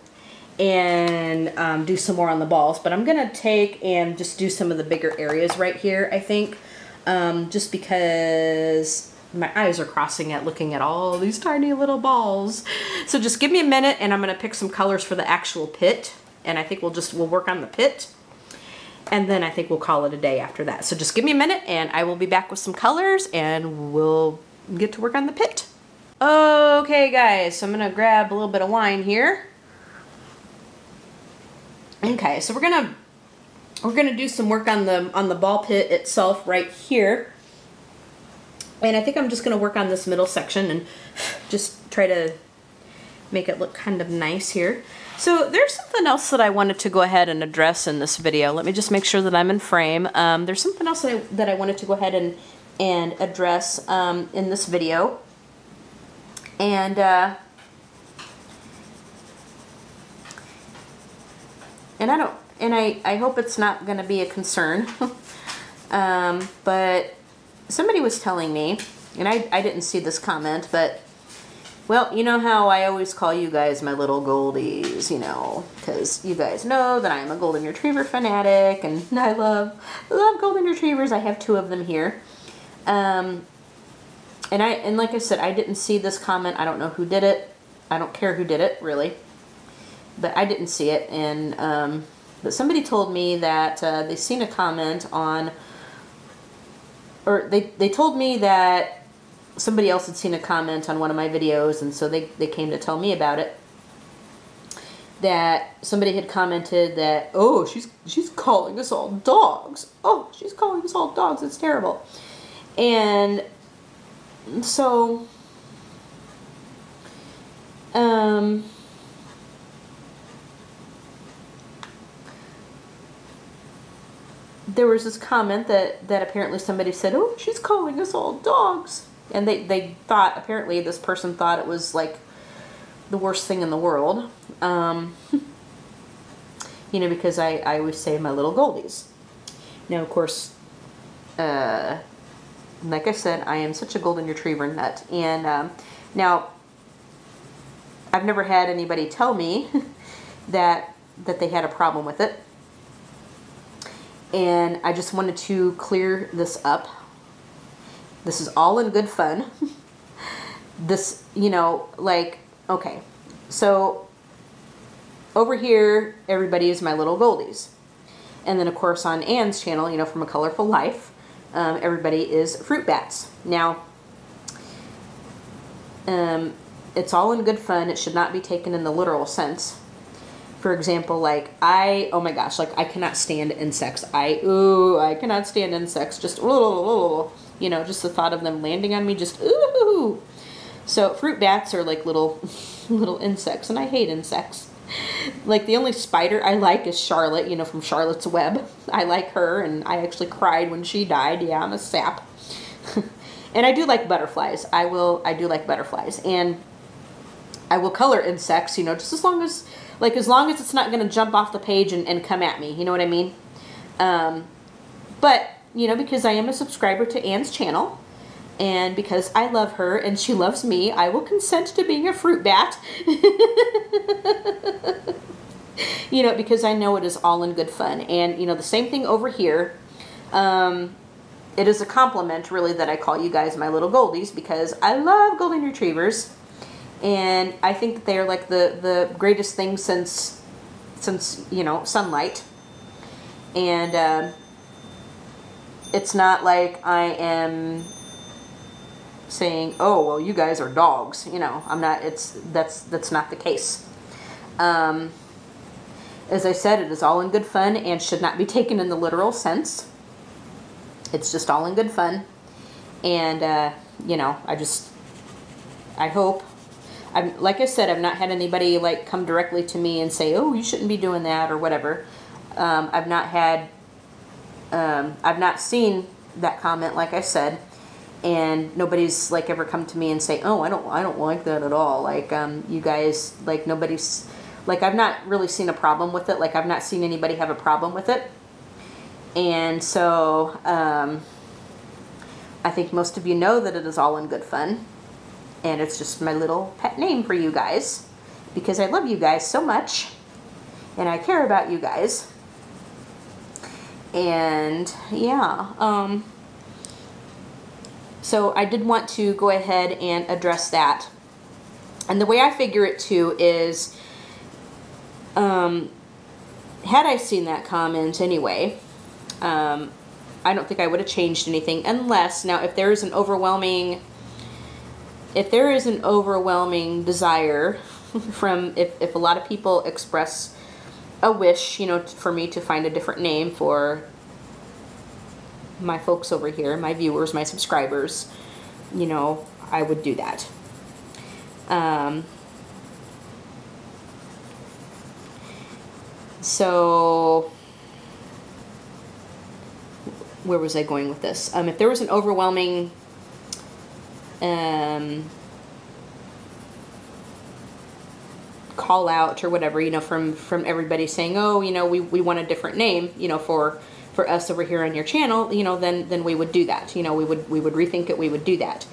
and do some more on the balls, but I'm going to take and just do some of the bigger areas right here, I think, just because my eyes are crossing at looking at all these tiny little balls. So just give me a minute and I'm going to pick some colors for the actual pit, and I think we'll work on the pit, and then I think we'll call it a day after that. So just give me a minute and I will be back with some colors and we'll get to work on the pit. Okay guys, so I'm going to grab a little bit of wine here. Okay, so we're gonna do some work on the ball pit itself right here. And I think I'm just going to work on this middle section and just try to make it look kind of nice here. So there's something else that I wanted to go ahead and address in this video. Let me just make sure that I'm in frame. There's something else that I wanted to go ahead and address in this video. And I hope it's not going to be a concern. But somebody was telling me, and I didn't see this comment, but, well, you know how I always call you guys my little goldies, you know, because you guys know that I am a golden retriever fanatic, and I love golden retrievers. I have 2 of them here. And like I said, I didn't see this comment. I don't know who did it. I don't care who did it, really. But I didn't see it, and but somebody told me that they seen a comment on, or they told me that somebody else had seen a comment on one of my videos, and so they came to tell me about it. That somebody had commented that, oh, she's calling us all dogs. Oh, she's calling us all dogs. It's terrible. And so, there was this comment that apparently somebody said, oh, she's calling us all dogs. And they thought, apparently this person thought it was like the worst thing in the world. You know, because I always say my little goldies. Now, of course, like I said, I am such a golden retriever nut. And now, I've never had anybody tell me that they had a problem with it. And I just wanted to clear this up. This is all in good fun. This, you know, like, okay. So, over here, everybody is my little goldies. And then, of course, on Anne's channel, you know, from A Colorful Life, everybody is fruit bats. Now, it's all in good fun. It should not be taken in the literal sense. For example, like oh my gosh, like I cannot stand insects. I cannot stand insects. Just, you know, just the thought of them landing on me, just, ooh. So fruit bats are like little insects, and I hate insects. Like the only spider I like is Charlotte, you know, from Charlotte's Web. I like her, and I actually cried when she died. Yeah, I'm a sap. And I do like butterflies. I do like butterflies, and I will color insects, you know, just as long as it's not going to jump off the page and come at me, you know what I mean? But, you know, because I am a subscriber to Anne's channel, and because I love her and she loves me, I will consent to being a fruit bat. You know, because I know it is all in good fun. And, you know, the same thing over here. It is a compliment, really, that I call you guys my little goldies, because I love golden retrievers. And I think that they are like the greatest thing since, you know, sunlight. And it's not like I am saying, oh, well, you guys are dogs. You know, I'm not, that's not the case. As I said, it is all in good fun and should not be taken in the literal sense. It's just all in good fun. And, you know, I hope. Like I said, I've not had anybody like come directly to me and say, oh, you shouldn't be doing that or whatever. I've not seen that comment, like I said, and nobody's like ever come to me and say, oh, I don't like that at all. Like, you guys, like nobody's, like I've not really seen a problem with it. Like I've not seen anybody have a problem with it. And so, I think most of you know that it is all in good fun. And it's just my little pet name for you guys, because I love you guys so much, and I care about you guys. And yeah, so I did want to go ahead and address that. And the way I figure it too is, had I seen that comment anyway, I don't think I would have changed anything, unless, now if there is an overwhelming desire from, if a lot of people express a wish, you know, for me to find a different name for my folks over here, my viewers, my subscribers, you know, I would do that. So where was I going with this? If there was an overwhelming call out or whatever, you know, from everybody saying, oh, you know, we want a different name, you know, for us over here on your channel, you know, then we would do that. You know, we would rethink it, we would do that.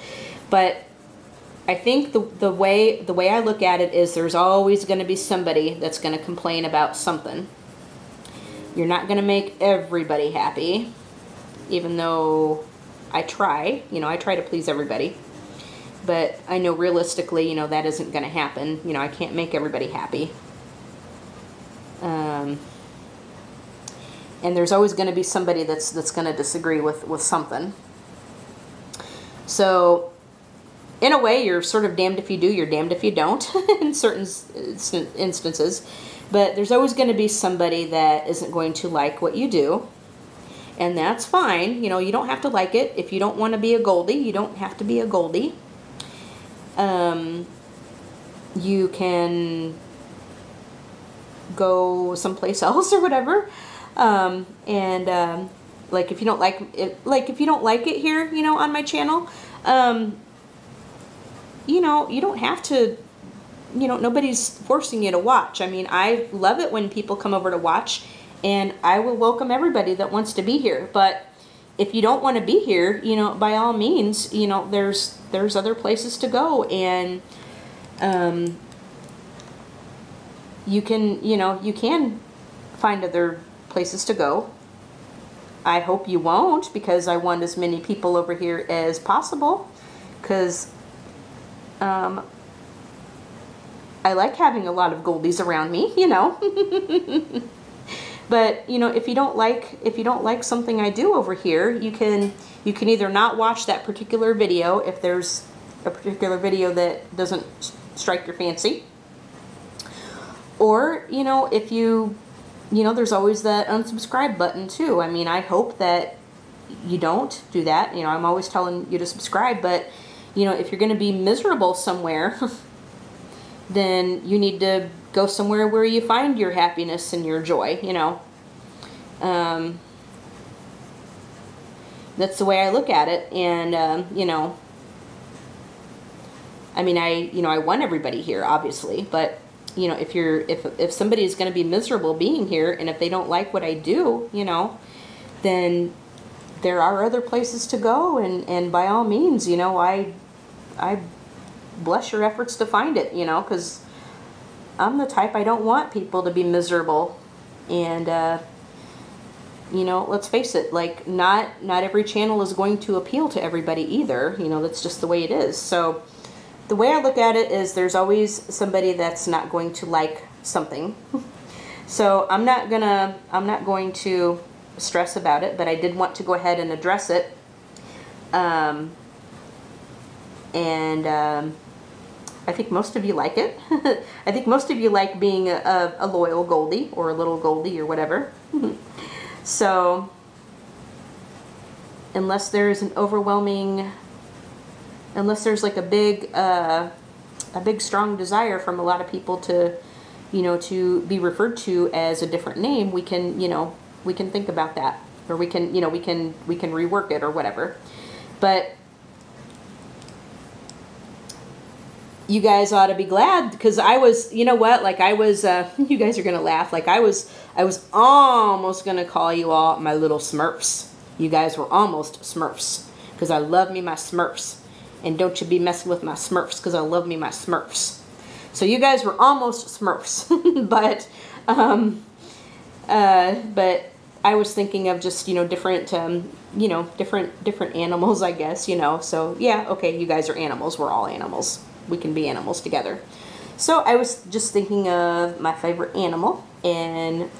But I think the way I look at it is there's always going to be somebody that's going to complain about something. You're not going to make everybody happy, even though I try, you know, I try to please everybody. But I know realistically, you know, that isn't going to happen. You know, I can't make everybody happy. And there's always going to be somebody that's going to disagree with something. So, in a way, you're sort of damned if you do, you're damned if you don't, in certain instances. But there's always going to be somebody that isn't going to like what you do. And that's fine. You know, you don't have to like it. If you don't want to be a Goldie, you don't have to be a Goldie. You can go someplace else or whatever. Like if you don't like it here, you know, on my channel, you know, you don't have to, you know, nobody's forcing you to watch. I mean, I love it when people come over to watch, and I will welcome everybody that wants to be here. But if you don't want to be here, you know, by all means, you know, there's other places to go, and you can find other places to go. I hope you won't, because I want as many people over here as possible, because I like having a lot of Goldies around me, you know. But, you know, if you don't like something I do over here, you can either not watch that particular video if there's a particular video that doesn't strike your fancy, Or, you know, if you know, there's always that unsubscribe button too. I mean, I hope that you don't do that. You know, I'm always telling you to subscribe, but, you know, if you're going to be miserable somewhere, then you need to go somewhere where you find your happiness and your joy, you know. That's the way I look at it. And, you know, I mean, I want everybody here, obviously, but, you know, if somebody is going to be miserable being here, and if they don't like what I do, you know, then there are other places to go, and by all means, you know, I bless your efforts to find it, you know, because I'm the type, I don't want people to be miserable. And you know, let's face it, like, not every channel is going to appeal to everybody either. You know, that's just the way it is. So the way I look at it is there's always somebody that's not going to like something. So I'm not going to stress about it, but I did want to go ahead and address it. I think most of you like it. I think most of you like being a loyal Goldie, or a little Goldie, or whatever. So unless there's an overwhelming, unless there's like a big strong desire from a lot of people to, you know, to be referred to as a different name, we can, you know, we can think about that, or we can, you know, we can rework it or whatever. But you guys ought to be glad, because I was, you know what, like I was, you guys are going to laugh, like I was almost going to call you all my little Smurfs. You guys were almost Smurfs, because I love me my Smurfs. And don't you be messing with my Smurfs, because I love me my Smurfs. So you guys were almost Smurfs, but I was thinking of just, you know, different, you know, different animals, I guess, you know. So yeah, okay, you guys are animals. We're all animals. We can be animals together. So I was just thinking of my favorite animal, and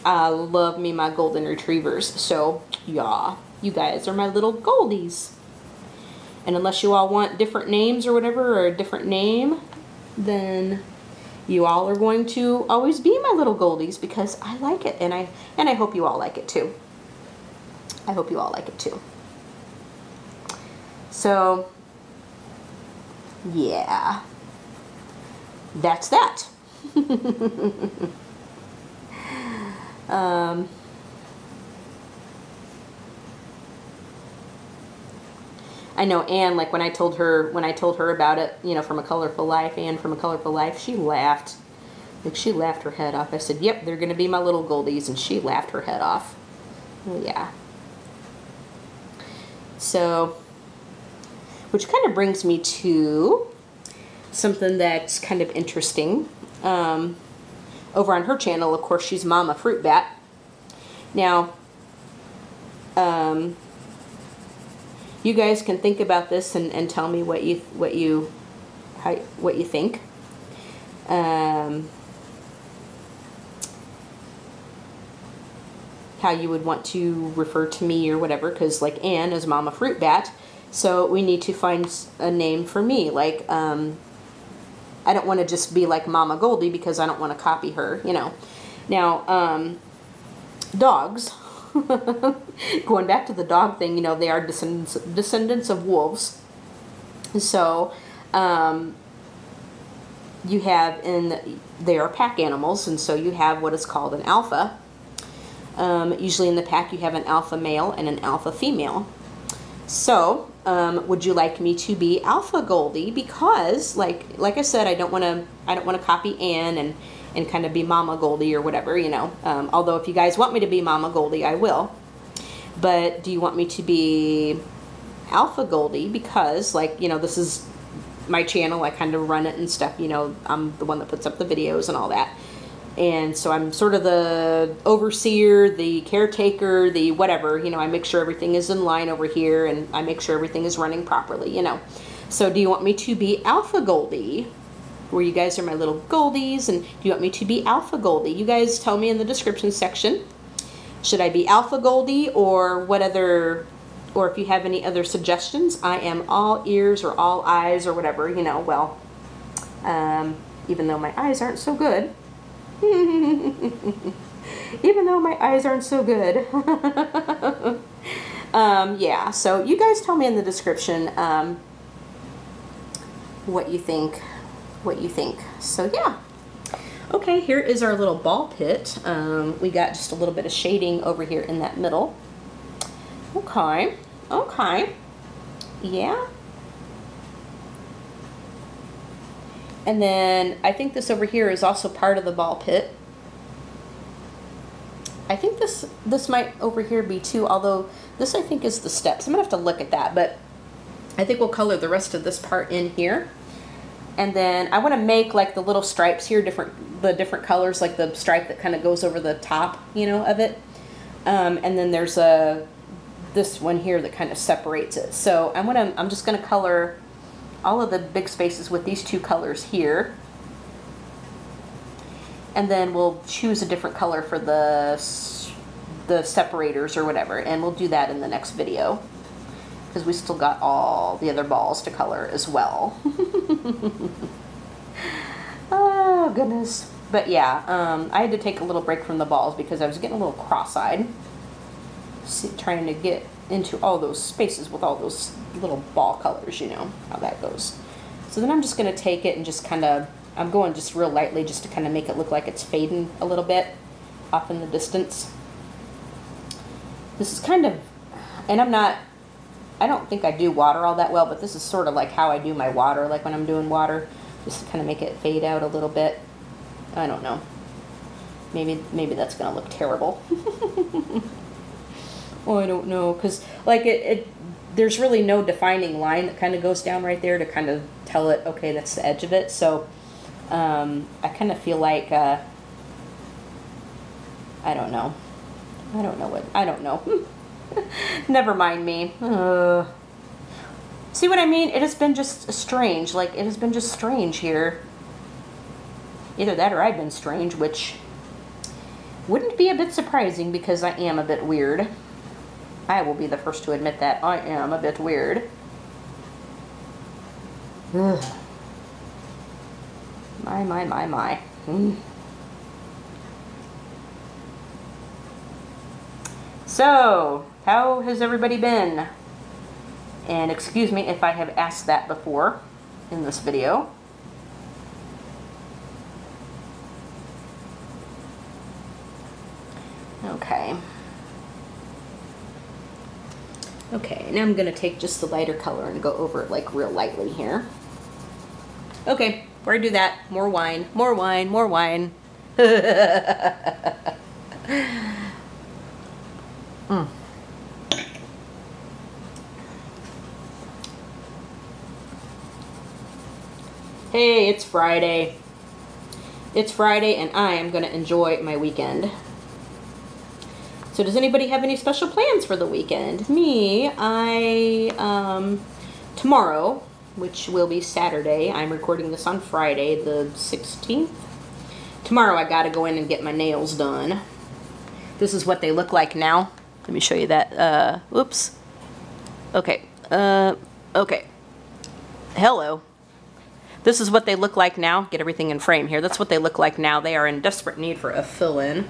I love me my golden retrievers. So yeah, you guys are my little Goldies. And unless you all want different names or whatever, or a different name, then you all are going to always be my little Goldies, because I like it, and I hope you all like it too. I hope you all like it too. So yeah, that's that. I know Anne, like when I told her about it, you know, from A Colorful Life, Anne from A Colorful Life, she laughed. Like, she laughed her head off. I said, yep, they're going to be my little Goldies, and she laughed her head off. Yeah. So, which kind of brings me to something that's kind of interesting. Over on her channel, of course, she's Mama Fruit Bat. Now, you guys can think about this and tell me what you think. How you would want to refer to me or whatever, because like Anne is Mama Fruit Bat, so we need to find a name for me. Like, I don't want to just be like Mama Goldie, because I don't want to copy her, you know. Now, dogs, going back to the dog thing, you know, they are descendants of wolves. So, you have they are pack animals, and so you have what is called an alpha. Usually in the pack you have an alpha male and an alpha female. So, would you like me to be Alpha Goldie? Because, like I said, I don't want to copy Anne and kind of be Mama Goldie or whatever, you know. Although if you guys want me to be Mama Goldie, I will. But do you want me to be Alpha Goldie? Because, like, you know, this is my channel. I kind of run it and stuff. You know, I'm the one that puts up the videos and all that. And so I'm sort of the overseer, the caretaker, the whatever, you know, I make sure everything is in line over here, and I make sure everything is running properly, you know. So do you want me to be Alpha Goldie, where you guys are my little Goldies, and do you want me to be Alpha Goldie? You guys tell me in the description section. Should I be Alpha Goldie, or what other, or if you have any other suggestions, I am all ears or all eyes or whatever, you know. Well, even though my eyes aren't so good, Even though my eyes aren't so good. Yeah, so you guys tell me in the description what you think. So yeah. Okay, here is our little ball pit. We got just a little bit of shading over here in that middle. Okay, okay. Yeah. And then I think this over here is also part of the ball pit. I think this might over here be too, although this I think is the steps. I'm gonna have to look at that, but I think we'll color the rest of this part in here. And then I want to make like the little stripes here, the different colors, like the stripe that kind of goes over the top, you know, of it. And then there's this one here that kind of separates it. So I'm just gonna color all of the big spaces with these two colors here. And then we'll choose a different color for the separators or whatever, and we'll do that in the next video because we still got all the other balls to color as well. Oh goodness. But yeah, I had to take a little break from the balls because I was getting a little cross-eyed trying to get into all those spaces with all those little ball colors, you know how that goes. So then I'm just going to take it and just kind of, I'm going just real lightly just to kind of make it look like it's fading a little bit off in the distance. This is kind of, and I don't think I do water all that well, but this is sort of like how I do my water, like when I'm doing water, just to kind of make it fade out a little bit. I don't know. Maybe that's going to look terrible. Oh, I don't know, because like there's really no defining line that kind of goes down right there to kind of tell it, okay, that's the edge of it. So I kind of feel like, I don't know. I don't know. Never mind me. See what I mean? It has been just strange. Like, it has been just strange here. Either that or I've been strange, which wouldn't be a bit surprising because I am a bit weird. I will be the first to admit that I am a bit weird. Ugh. My. So, how has everybody been? And excuse me if I have asked that before in this video. Okay. Okay, now I'm going to take just the lighter color and go over it like real lightly here. Okay, before I do that, more wine, more wine, more wine. Hey, it's Friday. It's Friday and I am going to enjoy my weekend. So does anybody have any special plans for the weekend? Me, tomorrow, which will be Saturday, I'm recording this on Friday the 16th. Tomorrow I gotta go in and get my nails done. This is what they look like now. Let me show you that. Whoops. Okay. Okay. Hello. This is what they look like now. Get everything in frame here. That's what they look like now. They are in desperate need for a fill-in.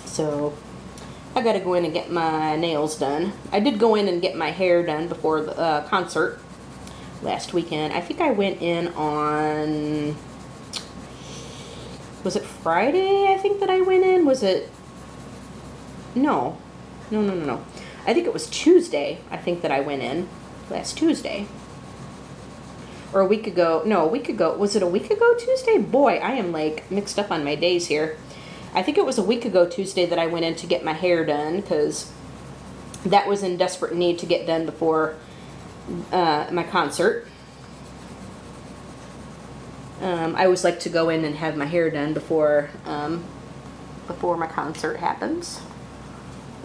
So I gotta go in and get my nails done. I did go in and get my hair done before the concert last weekend. I think I went in on, was it Friday I think that I went in? Was it, no. I think it was Tuesday I think that I went in, last Tuesday. Or a week ago, no, a week ago, was it a week ago Tuesday? Boy, I am like mixed up on my days here. I think it was a week ago Tuesday that I went in to get my hair done because that was in desperate need to get done before my concert. I always like to go in and have my hair done before my concert happens.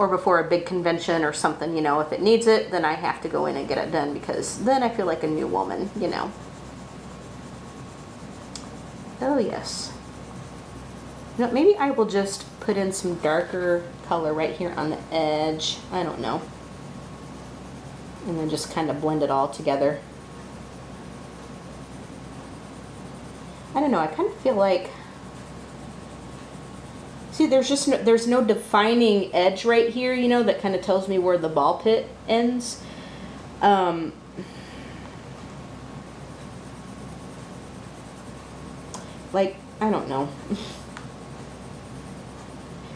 Or before a big convention or something, you know. If it needs it, then I have to go in and get it done because then I feel like a new woman, you know. Oh, yes. You know, maybe I will just put in some darker color right here on the edge. I don't know. And then just kind of blend it all together. I don't know, I kind of feel like See, there's no defining edge right here, you know, that kind of tells me where the ball pit ends. Like, I don't know.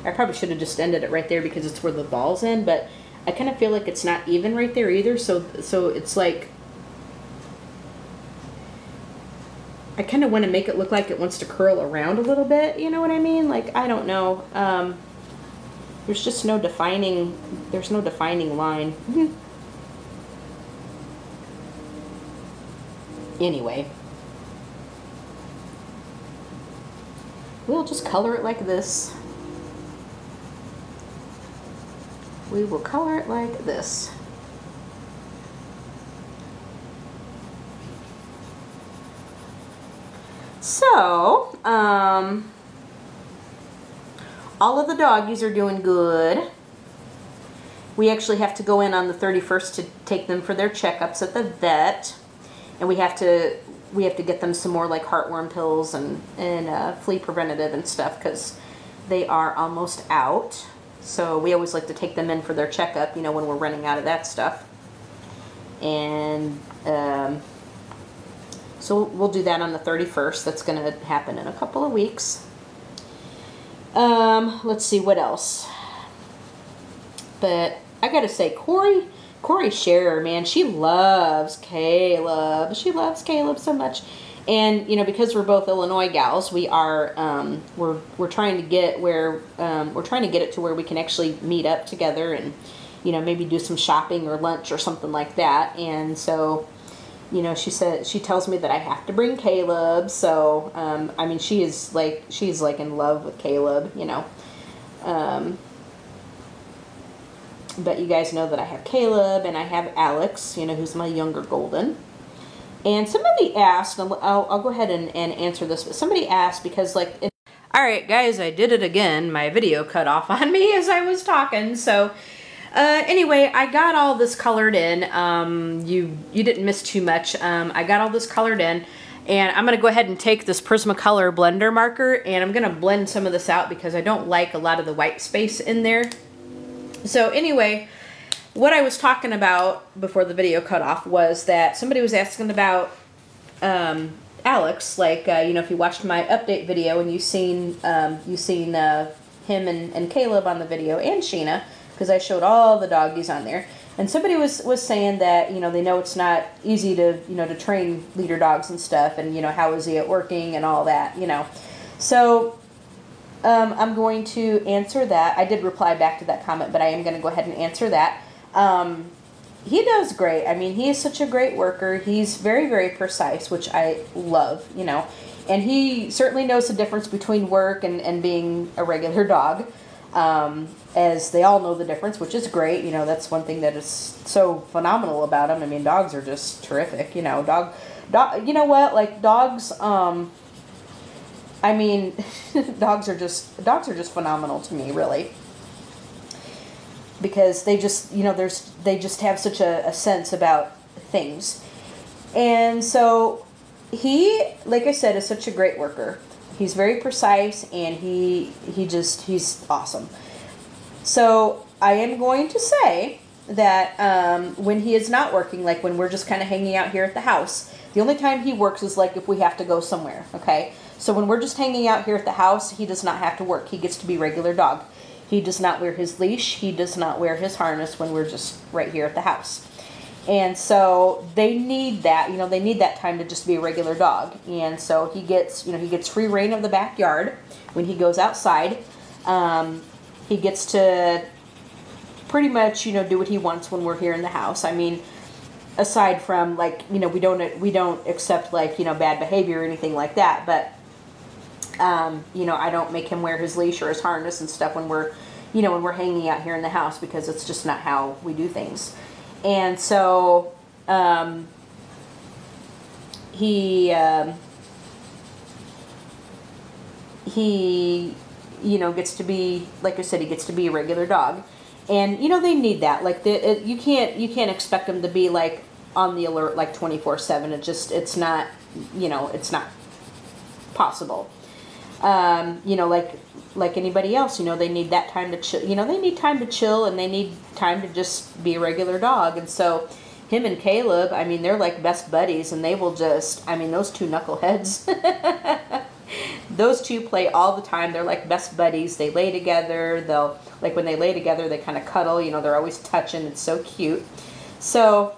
I probably should have just ended it right there because it's where the balls end, but I kind of feel like it's not even right there either, so it's like, I kind of want to make it look like it wants to curl around a little bit, you know what I mean? Like, I don't know. There's just no defining, there's no defining line. Anyway. We'll just color it like this. We will color it like this. So, all of the doggies are doing good. We actually have to go in on the 31st to take them for their checkups at the vet. And we have to get them some more like heartworm pills and flea preventative and stuff because they are almost out. So we always like to take them in for their checkup, you know, when we're running out of that stuff. And so we'll do that on the 31st. That's going to happen in a couple of weeks. Let's see what else. But I got to say, Corey Scherer, man, she loves Caleb. She loves Caleb so much. And, you know, because we're both Illinois gals, we are, we're trying to get where, we're trying to get it to where we can actually meet up together and, you know, maybe do some shopping or lunch or something like that. And so, you know, she tells me that I have to bring Caleb. So, I mean, she's like in love with Caleb, you know. But you guys know that I have Caleb and I have Alex, you know, who's my younger golden. And somebody asked, I'll go ahead and answer this, but somebody asked because, like, alright guys, I did it again. My video cut off on me as I was talking. So, anyway, I got all this colored in. You didn't miss too much. I got all this colored in. And I'm going to go ahead and take this Prismacolor blender marker and I'm going to blend some of this out because I don't like a lot of the white space in there. So anyway, what I was talking about before the video cut off was that somebody was asking about Alex, like, you know, if you watched my update video and you've seen him and Caleb on the video, and Sheena, because I showed all the doggies on there. And somebody was saying that, you know, they know it's not easy to, you know, to train leader dogs and stuff, and, you know, how is he at working and all that, you know. So I'm going to answer that. I did reply back to that comment, but I am going to go ahead and answer that. He does great. I mean, he is such a great worker. He's very, very precise, which I love, you know. And he certainly knows the difference between work and being a regular dog. As they all know the difference, which is great. You know, that's one thing that is so phenomenal about him. I mean, dogs are just terrific, you know. You know what? Like, dogs, I mean, dogs are just phenomenal to me, really. Because they just, you know, they just have such a sense about things. And so he, like I said, is such a great worker. He's very precise, and he's awesome. So I am going to say that when he is not working, like when we're just kind of hanging out here at the house, the only time he works is like if we have to go somewhere, okay? So when we're just hanging out here at the house, he does not have to work. He gets to be regular dog. He does not wear his leash. He does not wear his harness when we're just right here at the house. And so they need that, you know, they need that time to just be a regular dog. And so he gets, you know, he gets free reign of the backyard when he goes outside. He gets to pretty much, you know, do what he wants when we're here in the house. I mean, aside from, like, you know, we don't accept, like, you know, bad behavior or anything like that, but you know, I don't make him wear his leash or his harness and stuff when we're, you know, when we're hanging out here in the house, because it's just not how we do things. And so he you know, gets to be, like I said, he gets to be a regular dog. And, you know, they need that. Like, you can't expect them to be, like, on the alert, like, 24/7. It's not, you know, it's not possible. You know, like anybody else, you know, they need that time to chill. You know, they need time to chill, and they need time to just be a regular dog. And so him and Caleb, I mean, they're like best buddies, and they will just, I mean, those two knuckleheads, those two play all the time. They're like best buddies. They lay together. They'll, like when they lay together, they kind of cuddle, you know, they're always touching. It's so cute. So,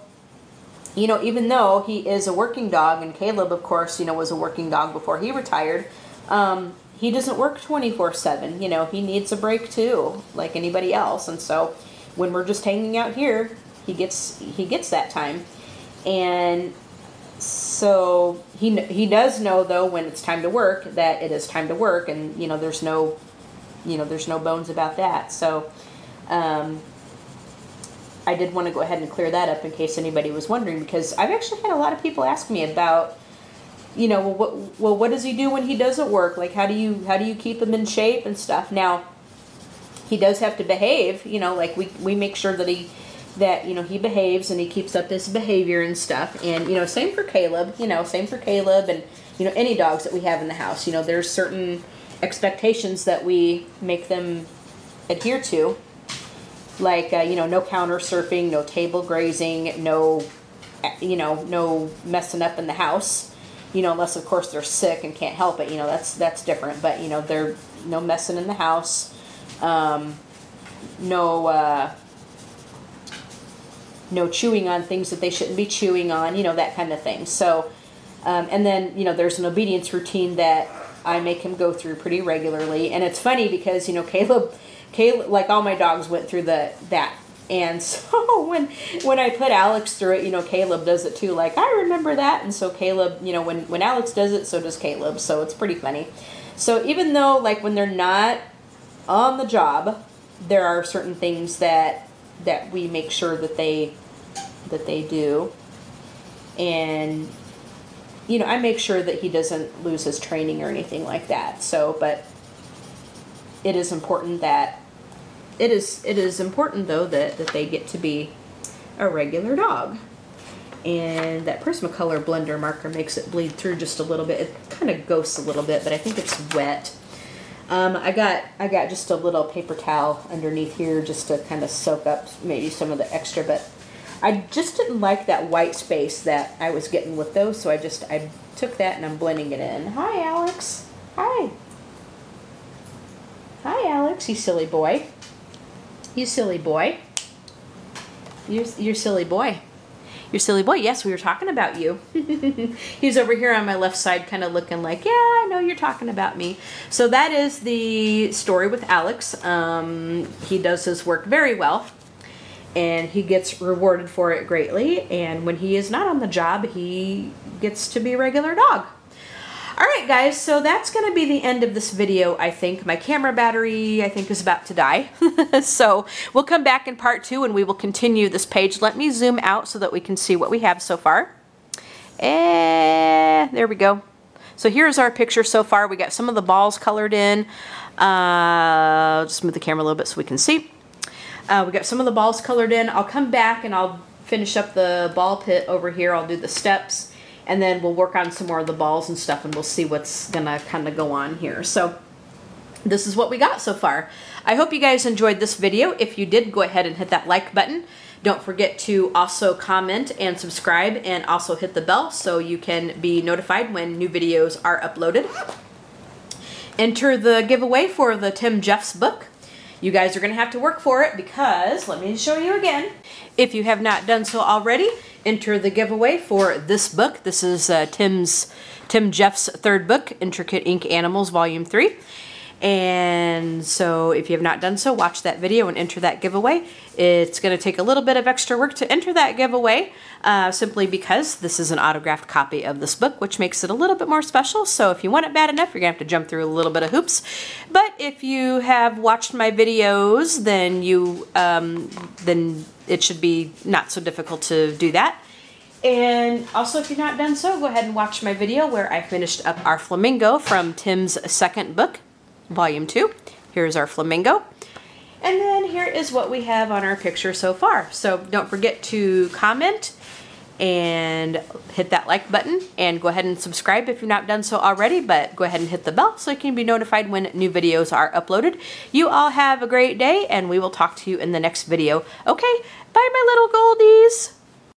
you know, even though he is a working dog, and Caleb, of course, you know, was a working dog before he retired, he doesn't work 24/7. You know, he needs a break too, like anybody else. And so when we're just hanging out here, he gets that time. And so he does know, though, when it's time to work, that it is time to work, and you know, there's no bones about that. So I did want to go ahead and clear that up in case anybody was wondering, because I've actually had a lot of people ask me about, you know, what does he do when he doesn't work? Like, how do you keep him in shape and stuff? Now, he does have to behave, you know, like we make sure that he behaves and he keeps up his behavior and stuff. And, you know, same for Caleb, and, you know, any dogs that we have in the house. You know, there's certain expectations that we make them adhere to. Like, you know, no counter surfing, no table grazing, no messing up in the house. You know, unless, of course, they're sick and can't help it. You know, that's different. But, you know, they're no messing in the house. No chewing on things that they shouldn't be chewing on. You know, that kind of thing. So, and then, you know, there's an obedience routine that I make him go through pretty regularly. And it's funny because, you know, Caleb, like all my dogs went through that. And so when I put Alex through it, you know, Caleb does it too. Like, I remember that. And so Caleb, you know, when Alex does it, so does Caleb. So it's pretty funny. So even though, like, when they're not on the job, there are certain things that we make sure that they do. And, you know, I make sure that he doesn't lose his training or anything like that. So, but it is important that it is important, though, that they get to be a regular dog. And that Prismacolor blender marker makes it bleed through just a little bit. It kind of ghosts a little bit, but I think it's wet. I got just a little paper towel underneath here just to kind of soak up maybe some of the extra, but I just didn't like that white space that I was getting with those, so I took that and I'm blending it in. Hi, Alex. Hi. Hi, Alex, you silly boy. You silly boy. You're silly boy. You're silly boy. Yes, we were talking about you. He's over here on my left side kind of looking like, yeah, I know you're talking about me. So that is the story with Alex. He does his work very well, and he gets rewarded for it greatly. And when he is not on the job, he gets to be a regular dog. All right, guys, so that's going to be the end of this video, I think. My camera battery, I think, is about to die. So we'll come back in part 2 and we will continue this page. Let me zoom out so that we can see what we have so far. And there we go. So here's our picture so far. We got some of the balls colored in. Just move the camera a little bit so we can see. We got some of the balls colored in. I'll come back and I'll finish up the ball pit over here. I'll do the steps. And then we'll work on some more of the balls and stuff, and we'll see what's gonna kind of go on here. So this is what we got so far. I hope you guys enjoyed this video. If you did, go ahead and hit that like button. Don't forget to also comment and subscribe, and also hit the bell so you can be notified when new videos are uploaded. Enter the giveaway for the Tim Jeffs book. You guys are gonna have to work for it because, let me show you again. If you have not done so already, enter the giveaway for this book. This is Tim Jeffs' third book, Intricate Ink Animals, Volume 3. And so if you have not done so, watch that video and enter that giveaway. It's going to take a little bit of extra work to enter that giveaway, simply because this is an autographed copy of this book, which makes it a little bit more special. So if you want it bad enough, you're going to have to jump through a little bit of hoops. But if you have watched my videos, then then it should be not so difficult to do that. And also, if you've not done so, go ahead and watch my video where I finished up our flamingo from Tim's second book, Volume 2. Here's our flamingo. And then here is what we have on our picture so far. So don't forget to comment and hit that like button, and go ahead and subscribe if you've not done so already, but go ahead and hit the bell so you can be notified when new videos are uploaded. You all have a great day, and we will talk to you in the next video. Okay, bye my little goldies.